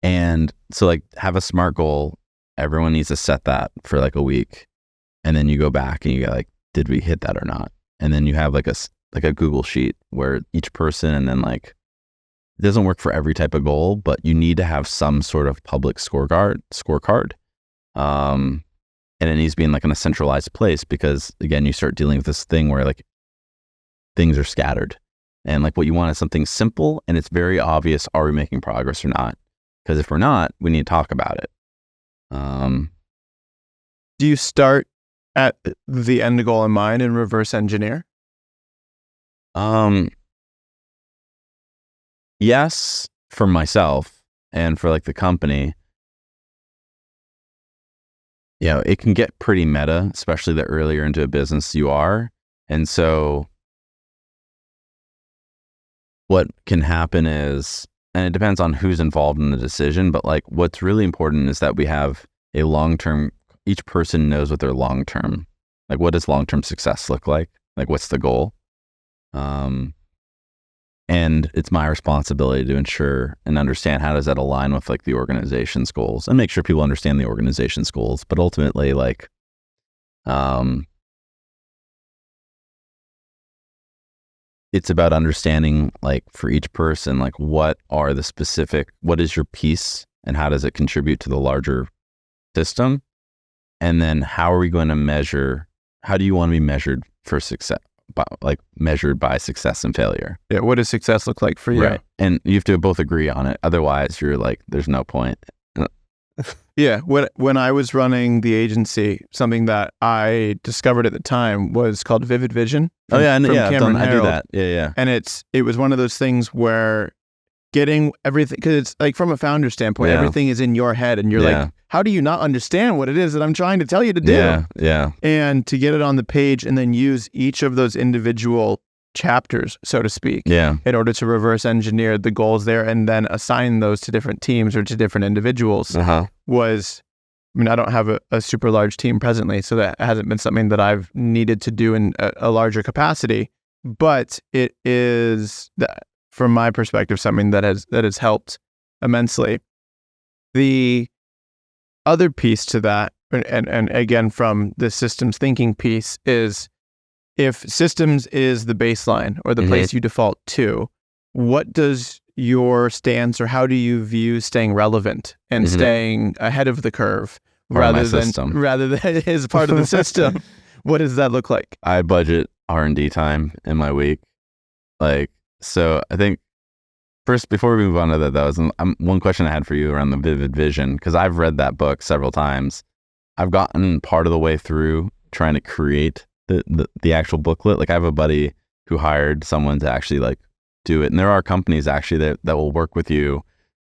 And so like have a SMART goal. Everyone needs to set that for like a week, and then you go back and you go like, did we hit that or not? And then you have like a Google sheet where each person, and then like, it doesn't work for every type of goal, but you need to have some sort of public scorecard. And it needs to be in like in a centralized place, because again, you start dealing with this thing where like things are scattered, and like what you want is something simple and it's very obvious. Are we making progress or not? Because if we're not, we need to talk about it. Do you start at the end goal in mind and reverse engineer? Yes, for myself and for like the company. It can get pretty meta, especially the earlier into a business you are. And so what can happen is, and it depends on who's involved in the decision, but like what's really important is that we have a long-term, each person knows what their long-term, like what does long-term success look like? Like what's the goal? And it's my responsibility to ensure and understand how does that align with like the organization's goals, and make sure people understand the organization's goals. But ultimately, like, it's about understanding like for each person, like what is your piece and how does it contribute to the larger system? And then how are we going to measure, how do you want to be measured for success? Like measured by success and failure. Yeah. What does success look like for you? Right. And you have to both agree on it. Otherwise you're like, there's no point. Yeah, when I was running the agency, something that I discovered at the time was called Vivid Vision. Oh yeah, from yeah, Cameron I do Herold. that. Yeah. And it was one of those things where getting everything, because it's like from a founder standpoint, Yeah. everything is in your head, and you're Yeah. like, how do you not understand what it is that I'm trying to tell you to do? Yeah. And to get it on the page and then use each of those individual chapters, so to speak, Yeah. in order to reverse engineer the goals there and then assign those to different teams or to different individuals was, I mean, I don't have a super large team presently, so that hasn't been something that I've needed to do in a larger capacity, but it is, from my perspective, something that has helped immensely. The other piece to that, and again from the systems thinking piece, is if systems is the baseline or the place you default to, what does your stance, or how do you view staying relevant and staying ahead of the curve rather than as part of the system? What does that look like? I budget R&D time in my week. So I think first, before we move on to that was one question I had for you around the Vivid Vision, because I've read that book several times. I've gotten part of the way through trying to create the actual booklet. Like, I have a buddy who hired someone to actually do it, and there are companies actually that will work with you,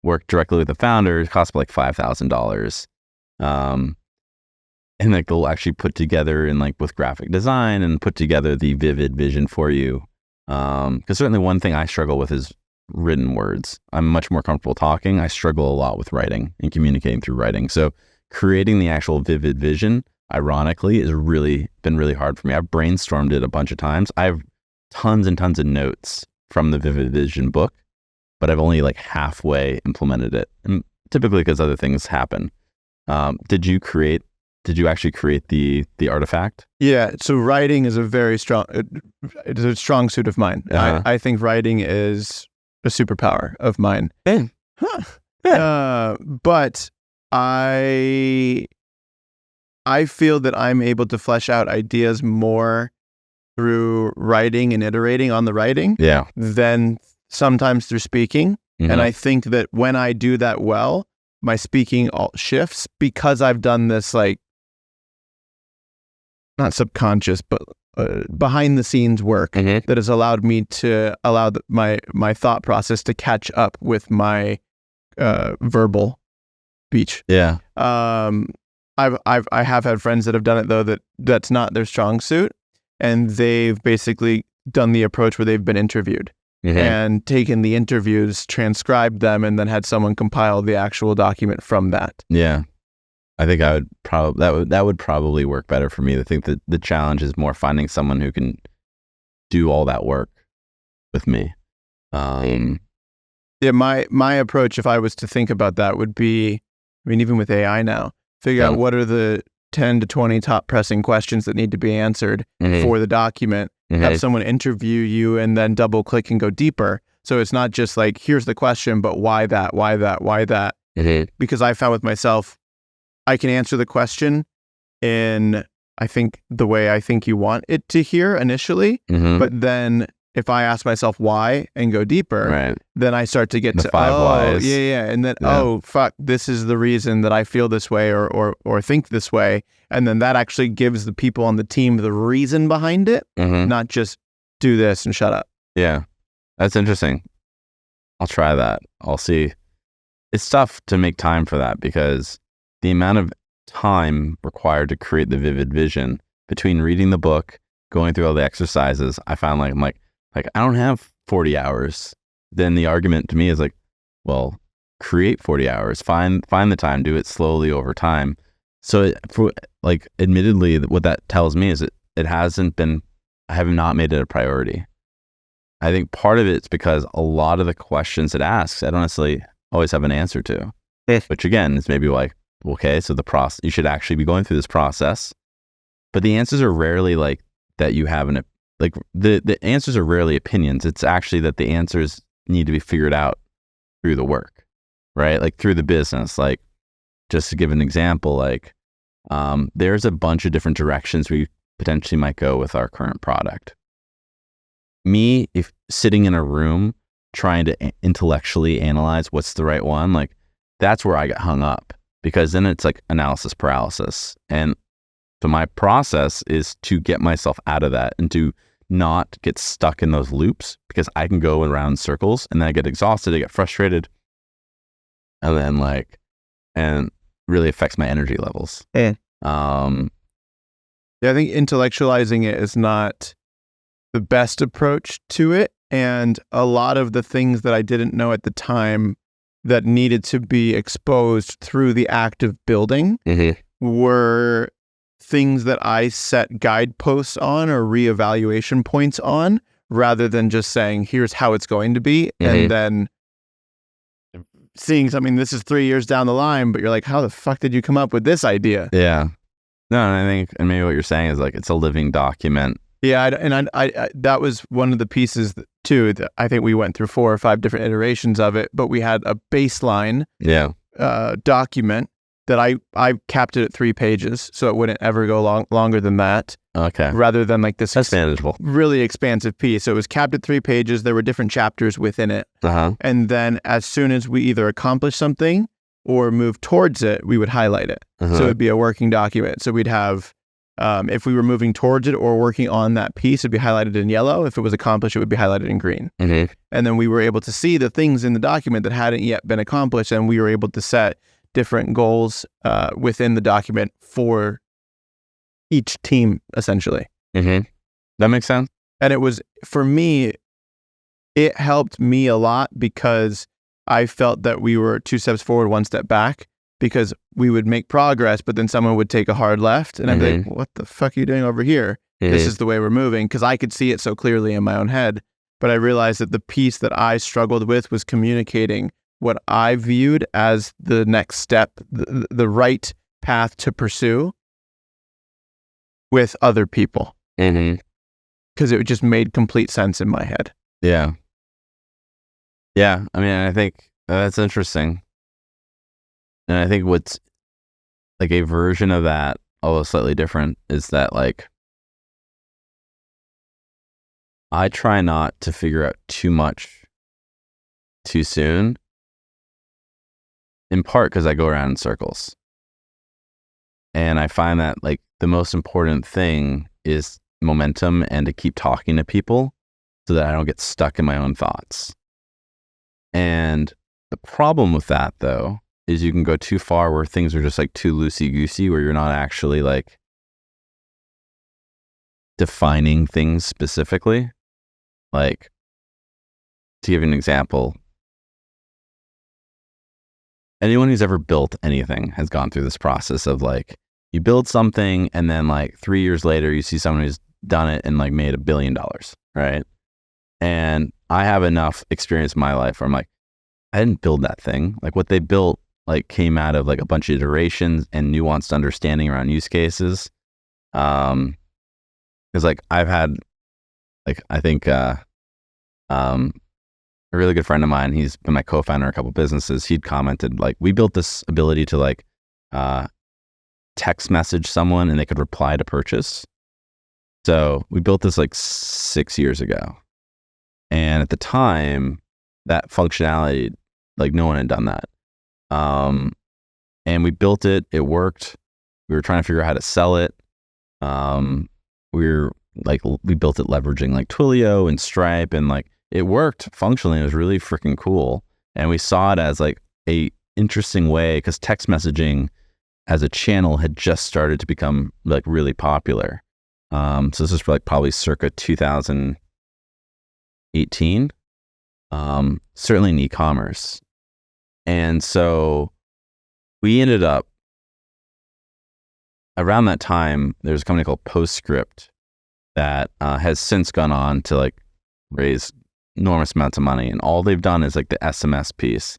work directly with the founder. It costs like $5,000, and they'll actually put together with graphic design and put together the Vivid Vision for you. Because certainly one thing I struggle with is written words. I'm much more comfortable talking. I struggle a lot with writing and communicating through writing. So creating the actual Vivid Vision, ironically, has been really hard for me. I've brainstormed it a bunch of times. I have tons and tons of notes from the Vivid Vision book, but I've only halfway implemented it, and typically because other things happen. Did you actually create the artifact? Yeah. So writing is it's a strong suit of mine. I think writing is a superpower of mine. But I feel that I'm able to flesh out ideas more through writing and iterating on the writing than sometimes through speaking. And I think that when I do that well, my speaking shifts, because I've done this not subconscious, but behind the scenes work that has allowed me to allow my thought process to catch up with my verbal speech. Yeah. I have had friends that have done it though that's not their strong suit, and they've basically done the approach where they've been interviewed and taken the interviews, transcribed them, and then had someone compile the actual document from that. Yeah. I think I would that would probably work better for me. I think that the challenge is more finding someone who can do all that work with me. Yeah, my approach, if I was to think about that, would be, I mean, even with AI now, figure out what are the 10 to 20 top pressing questions that need to be answered for the document, have someone interview you, and then double click and go deeper. So it's not just here's the question, but why that, why that, why that? Because I found with myself, I can answer the question in, I think, the way I think you want it to hear initially, but then if I ask myself why and go deeper, then I start to get to five whys. And then oh fuck, this is the reason that I feel this way or think this way, and then that actually gives the people on the team the reason behind it, not just do this and shut up. Yeah, that's interesting. I'll try that. I'll see. It's tough to make time for that because the amount of time required to create the Vivid Vision between reading the book, going through all the exercises, I found I'm like I don't have 40 hours. Then the argument to me is well, create 40 hours, find the time, do it slowly over time. So admittedly, what that tells me is I have not made it a priority. I think part of it's because a lot of the questions it asks, I don't necessarily always have an answer to, which again is maybe okay, so you should actually be going through this process, but the answers are rarely that you have the answers are rarely opinions. It's actually that the answers need to be figured out through the work, right? Through the business. Just to give an example, there's a bunch of different directions we potentially might go with our current product. Me, if sitting in a room trying to intellectually analyze what's the right one, that's where I got hung up, because then it's like analysis paralysis. And so my process is to get myself out of that and to not get stuck in those loops, because I can go around in circles and then I get exhausted, I get frustrated, and then and really affects my energy levels. Yeah, I think intellectualizing it is not the best approach to it. And a lot of the things that I didn't know at the time that needed to be exposed through the act of building were things that I set guideposts on or reevaluation points on, rather than just saying, here's how it's going to be. And then seeing something, this is 3 years down the line, but you're like, how the fuck did you come up with this idea? Yeah. No, and I think, and maybe what you're saying is like, it's a living document. Yeah. I that was one of the pieces too, that I think we went through 4 or 5 different iterations of it, but we had a baseline document that I capped it at 3 pages, so it wouldn't ever go longer than that. Okay. Rather than like this That's manageable. really expansive piece. So it was capped at 3 pages. There were different chapters within it. And then as soon as we either accomplished something or moved towards it, we would highlight it. So it'd be a working document. So we'd have, if we were moving towards it or working on that piece, it'd be highlighted in yellow. If it was accomplished, it would be highlighted in green. And then we were able to see the things in the document that hadn't yet been accomplished, and we were able to set different goals within the document for each team, essentially. That makes sense. And it was, for me, it helped me a lot, because I felt that we were 2 steps forward, 1 step back, because we would make progress, but then someone would take a hard left, and I'd be like, what the fuck are you doing over here? This is the way we're moving, because I could see it so clearly in my own head. But I realized that the piece that I struggled with was communicating what I viewed as the next step, the right path to pursue with other people. Because it just made complete sense in my head. Yeah. I mean, I think that's interesting. And I think what's like a version of that, although slightly different, is that like, I try not to figure out too much too soon. In part because I go around in circles. And I find that like the most important thing is momentum and to keep talking to people so that I don't get stuck in my own thoughts. And the problem with that, though, is you can go too far where things are just like too loosey-goosey, where you're not actually like defining things specifically. Like, to give you an example, anyone who's ever built anything has gone through this process of like, you build something and then like 3 years later, you see someone who's done it and like made $1 billion, right? And I have enough experience in my life where I'm like, I didn't build that thing. Like what they built like came out of like a bunch of iterations and nuanced understanding around use cases. Because like I've had like, I think a really good friend of mine, he's been my co-founder of a couple of businesses. He'd commented like, we built this ability to like text message someone and they could reply to purchase. So we built this like 6 years ago. And at the time, that functionality, like no one had done that. And we built it, it worked. We were trying to figure out how to sell it. We built it leveraging like Twilio and Stripe, and like it worked functionally. It was really freaking cool. And we saw it as like a interesting way, because text messaging as a channel had just started to become like really popular. So this is like probably circa 2018, certainly in e-commerce. And so we ended up, around that time, there was a company called Postscript that has since gone on to like raise enormous amounts of money. And all they've done is like the SMS piece.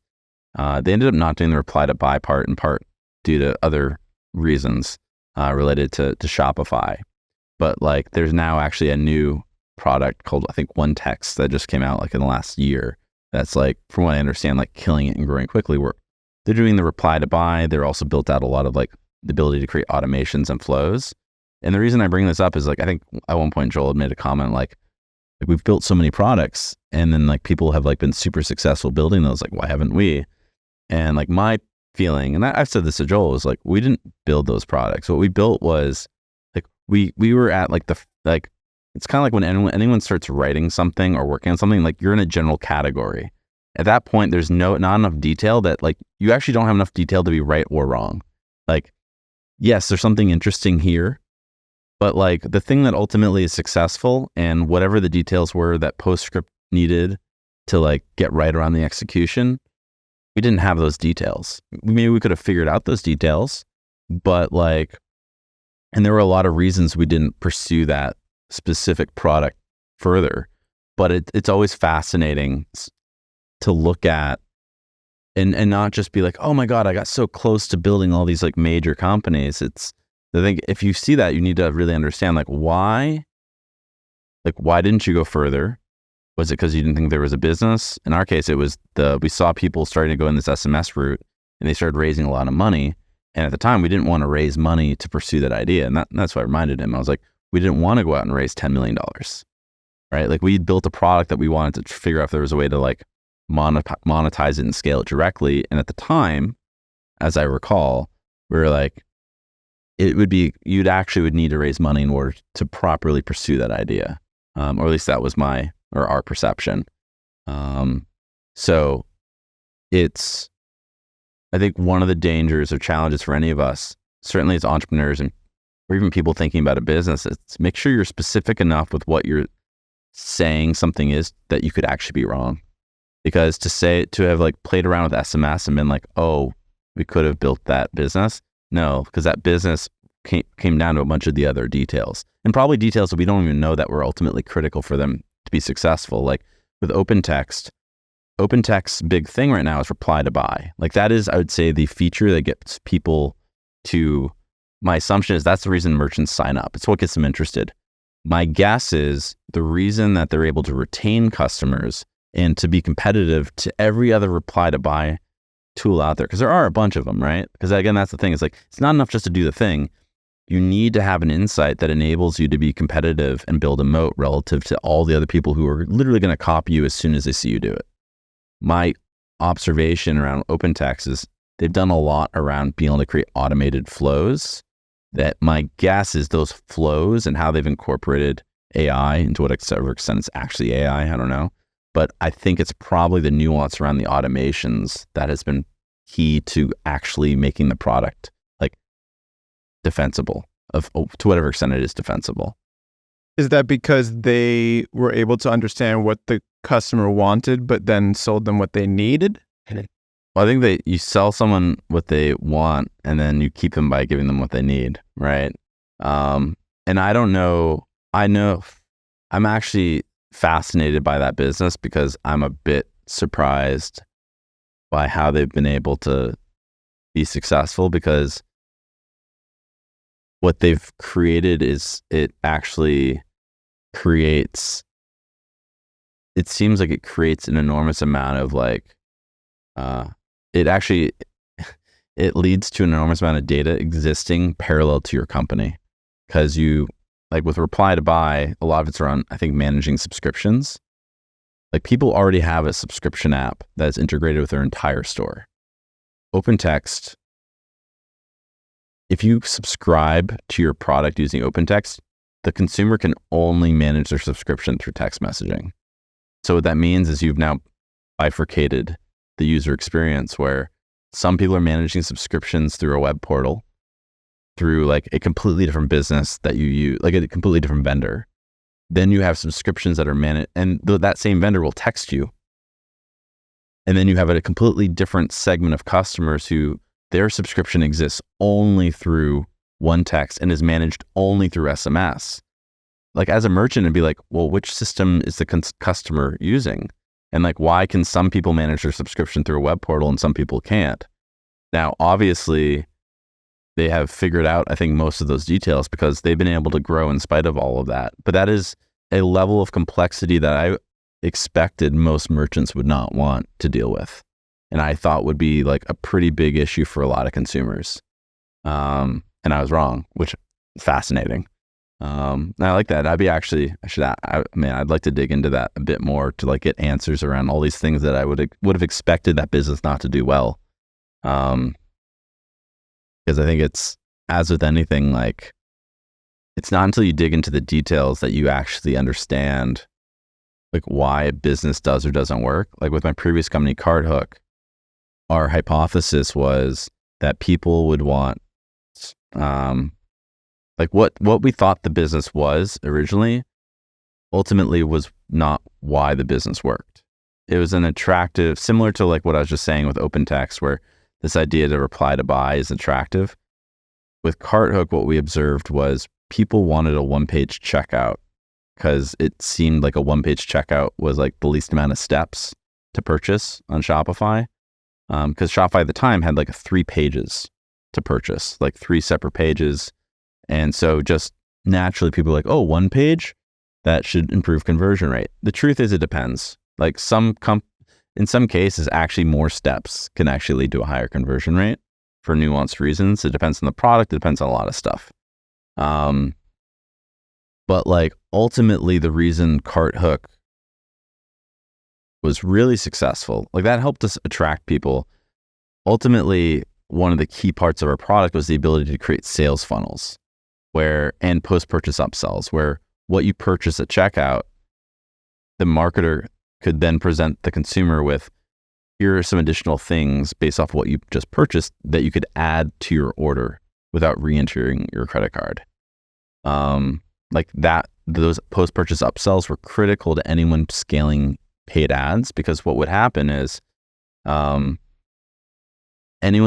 They ended up not doing the reply to buy part, in part due to other reasons related to Shopify. But like there's now actually a new product called, I think, One Text that just came out like in the last year. That's like, from what I understand, like killing it and growing quickly. Where they're doing the reply to buy. They're also built out a lot of like the ability to create automations and flows. And the reason I bring this up is like, I think at one point Joel had made a comment like we've built so many products and then like people have like been super successful building those. Like, why haven't we? And like my feeling, and I've said this to Joel, is like, we didn't build those products. What we built was like, we were at like it's kind of like when anyone starts writing something or working on something, like you're in a general category. At that point, there's not enough detail that like you actually don't have enough detail to be right or wrong. Like, yes, there's something interesting here, but like the thing that ultimately is successful and whatever the details were that PostScript needed to like get right around the execution, we didn't have those details. Maybe we could have figured out those details, but like, and there were a lot of reasons we didn't pursue that specific product further. But it's always fascinating to look at and not just be like, oh my God, I got so close to building all these like major companies. I think if you see that, you need to really understand like why didn't you go further? Was it because you didn't think there was a business? In our case, it was we saw people starting to go in this SMS route and they started raising a lot of money. And at the time, we didn't want to raise money to pursue that idea. And that's why I reminded him. I was like, we didn't want to go out and raise $10 million, right? Like we built a product that we wanted to figure out if there was a way to like monetize it and scale it directly. And at the time, as I recall, we were like, you'd actually would need to raise money in order to properly pursue that idea. Or at least that was our perception. So it's, I think one of the dangers or challenges for any of us, certainly as entrepreneurs or even people thinking about a business, it's make sure you're specific enough with what you're saying something is that you could actually be wrong. Because to have like played around with SMS and been like, oh, we could have built that business. No, because that business came down to a bunch of the other details, and probably details that we don't even know that were ultimately critical for them to be successful. Like with OpenText's big thing right now is reply to buy. Like that is, I would say, the feature that gets people to, my assumption is that's the reason merchants sign up. It's what gets them interested. My guess is the reason that they're able to retain customers and to be competitive to every other reply to buy tool out there, because there are a bunch of them, right? Because again, that's the thing. It's like, it's not enough just to do the thing. You need to have an insight that enables you to be competitive and build a moat relative to all the other people who are literally going to copy you as soon as they see you do it. My observation around OpenText is they've done a lot around being able to create automated flows. That my guess is those flows and how they've incorporated AI into whatever extent it's actually AI, I don't know. But I think it's probably the nuance around the automations that has been key to actually making the product like defensible to whatever extent it is defensible. Is that because they were able to understand what the customer wanted, but then sold them what they needed? Well, I think you sell someone what they want and then you keep them by giving them what they need, right? And I don't know. I'm actually fascinated by that business because I'm a bit surprised by how they've been able to be successful, because what they've created is it seems like it creates an enormous amount of like, it leads to an enormous amount of data existing parallel to your company. Because like with reply to buy, a lot of it's around, I think, managing subscriptions. Like people already have a subscription app that's integrated with their entire store. OpenText, if you subscribe to your product using OpenText, the consumer can only manage their subscription through text messaging. So what that means is you've now bifurcated the user experience, where some people are managing subscriptions through a web portal, through like a completely different business that you use, like a completely different vendor. Then you have subscriptions that are managed, and that same vendor will text you. And then you have a completely different segment of customers who their subscription exists only through one text and is managed only through SMS. Like as a merchant, it'd be like, well, which system is the customer using? And like, why can some people manage their subscription through a web portal and some people can't? Now, obviously, they have figured out, I think, most of those details because they've been able to grow in spite of all of that. But that is a level of complexity that I expected most merchants would not want to deal with. And I thought would be like a pretty big issue for a lot of consumers. And I was wrong, which is fascinating. I like that. I'd like to dig into that a bit more to like get answers around all these things that I would have expected that business not to do well. Because I think it's, as with anything, like, it's not until you dig into the details that you actually understand like why a business does or doesn't work. Like with my previous company, CartHook, our hypothesis was that people would want, like what we thought the business was originally, ultimately was not why the business worked. It was an attractive, similar to like what I was just saying with open text, where this idea to reply to buy is attractive. With CartHook, what we observed was people wanted a one-page checkout because it seemed like a one-page checkout was like the least amount of steps to purchase on Shopify. Because Shopify at the time had like 3 pages to purchase, like 3 separate pages. And so just naturally people are like, oh, 1 page? That should improve conversion rate. The truth is it depends. Like in some cases, actually more steps can actually lead to a higher conversion rate for nuanced reasons. It depends on the product. It depends on a lot of stuff. But like ultimately the reason CartHook was really successful, like that helped us attract people. Ultimately, one of the key parts of our product was the ability to create sales funnels and post-purchase upsells, where what you purchase at checkout, the marketer could then present the consumer with, here are some additional things based off what you just purchased that you could add to your order without re-entering your credit card. Like that, those post-purchase upsells were critical to anyone scaling paid ads, because what would happen is anyone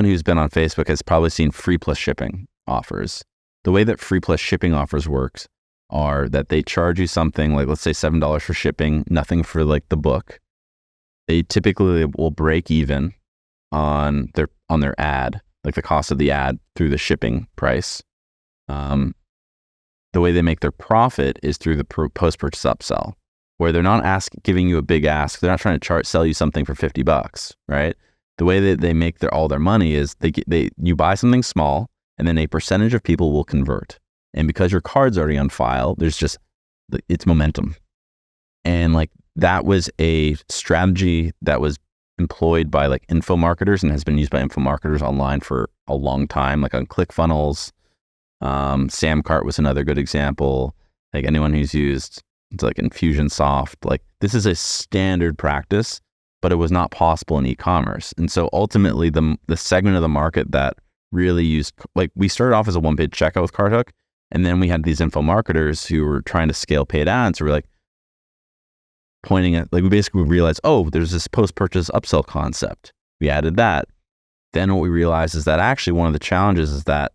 who's been on Facebook has probably seen free plus shipping offers. The way that free plus shipping offers works are that they charge you something like, let's say $7 for shipping, nothing for like the book. They typically will break even on their ad, like the cost of the ad through the shipping price. The way they make their profit is through the post-purchase upsell, where they're not giving you a big ask. They're not trying to sell you something for $50, right? The way that they make all their money is you buy something small, and then a percentage of people will convert. And because your card's already on file, it's momentum. And like that was a strategy that was employed by like info marketers and has been used by info marketers online for a long time, like on ClickFunnels. Samcart was another good example. Like anyone who's used like Infusionsoft, like this is a standard practice, but it was not possible in e-commerce. And so ultimately the segment of the market that really used, like we started off as a one-page checkout with CartHook, and then we had these info marketers who were trying to scale paid ads. So we're like pointing at, like we basically realized, oh, there's this post-purchase upsell concept. We added that. Then what we realized is that actually one of the challenges is that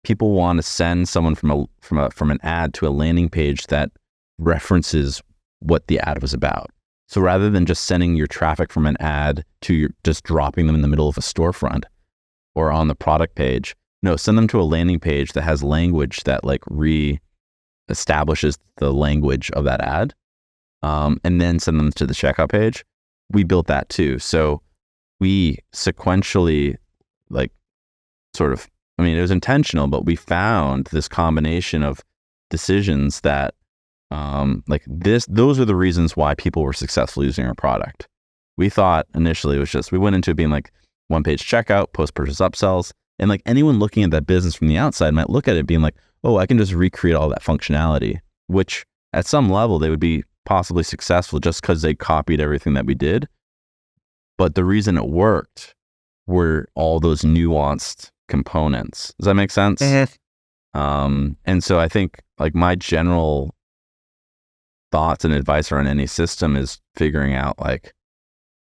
people want to send someone from an ad to a landing page that references what the ad was about. So rather than just sending your traffic from an ad to just dropping them in the middle of a storefront or on the product page, no, send them to a landing page that has language that like re-establishes the language of that ad, and then send them to the checkout page. We built that too. So we sequentially like sort of, I mean, it was intentional, but we found this combination of decisions that those are the reasons why people were successful using our product. We thought initially it was just, we went into it being like one-page checkout, post-purchase upsells, and like anyone looking at that business from the outside might look at it being like, oh, I can just recreate all that functionality, which at some level they would be possibly successful just because they copied everything that we did. But the reason it worked were all those nuanced components. Does that make sense? Mm-hmm. And so I think like my general thoughts and advice around any system is figuring out like,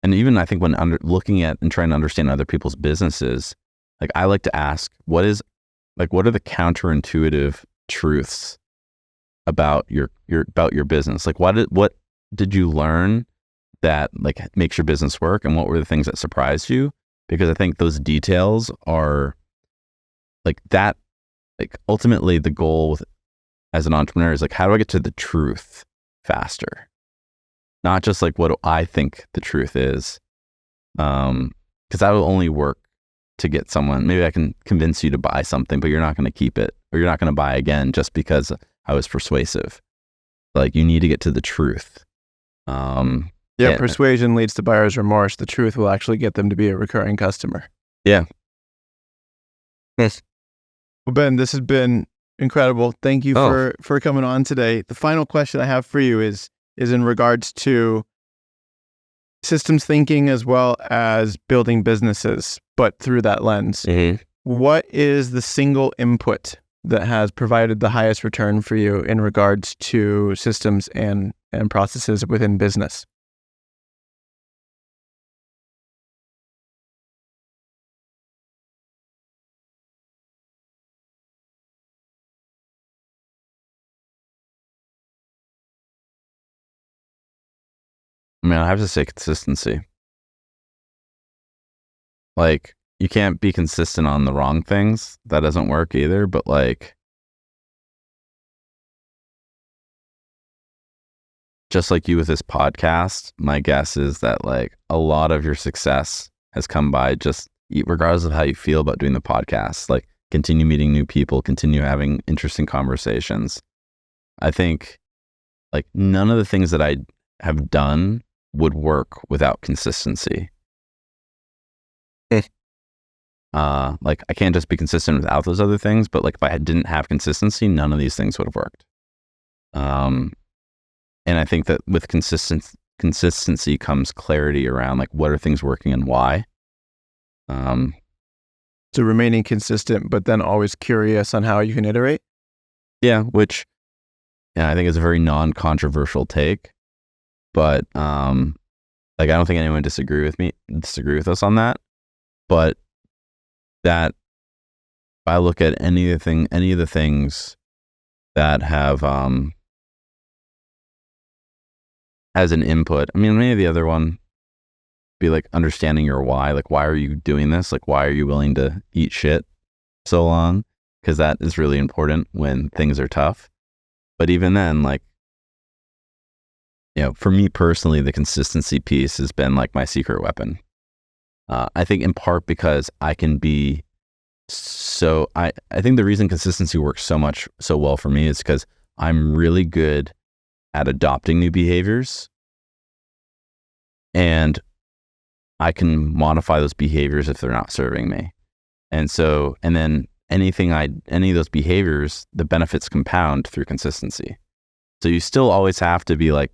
and even I think when looking at and trying to understand other people's businesses, like I like to ask, what are the counterintuitive truths about your business? Like what did you learn that like makes your business work, and what were the things that surprised you? Because I think those details are like that, like ultimately the goal as an entrepreneur is like, how do I get to the truth faster? Not just like what do I think the truth is, because that will only work to get someone. Maybe I can convince you to buy something, but you're not going to keep it, or you're not going to buy again just because I was persuasive. Like you need to get to the truth. Persuasion leads to buyer's remorse. The truth will actually get them to be a recurring customer. Yeah. Yes. Well, Ben, this has been incredible. Thank you for coming on today. The final question I have for you is in regards to systems thinking as well as building businesses, but through that lens. Mm-hmm. What is the single input that has provided the highest return for you in regards to systems and processes within business? I mean, I have to say consistency. Like, you can't be consistent on the wrong things. That doesn't work either. But like, just like you with this podcast, my guess is that like a lot of your success has come by just regardless of how you feel about doing the podcast, like continue meeting new people, continue having interesting conversations. I think like none of the things that I have done would work without consistency. Like I can't just be consistent without those other things, but like if I didn't have consistency, none of these things would have worked. And I think that with consistency comes clarity around like what are things working and why. So remaining consistent, but then always curious on how you can iterate. Yeah, which I think is a very non-controversial take, but like I don't think anyone disagree with us on that. But that if I look at any of the things that have as an input, I mean, maybe the other one be like understanding your why. Like, why are you doing this? Like, why are you willing to eat shit so long? Because that is really important when things are tough. But even then, like, for me personally, the consistency piece has been like my secret weapon. I think in part because I can be I think the reason consistency works so well for me is because I'm really good at adopting new behaviors, and I can modify those behaviors if they're not serving me. And then any of those behaviors, the benefits compound through consistency. So you still always have to be like,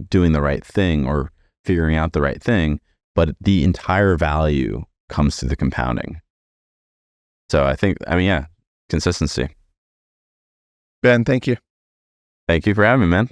doing the right thing or figuring out the right thing, but the entire value comes through the compounding. So consistency. Ben, thank you. Thank you for having me, man.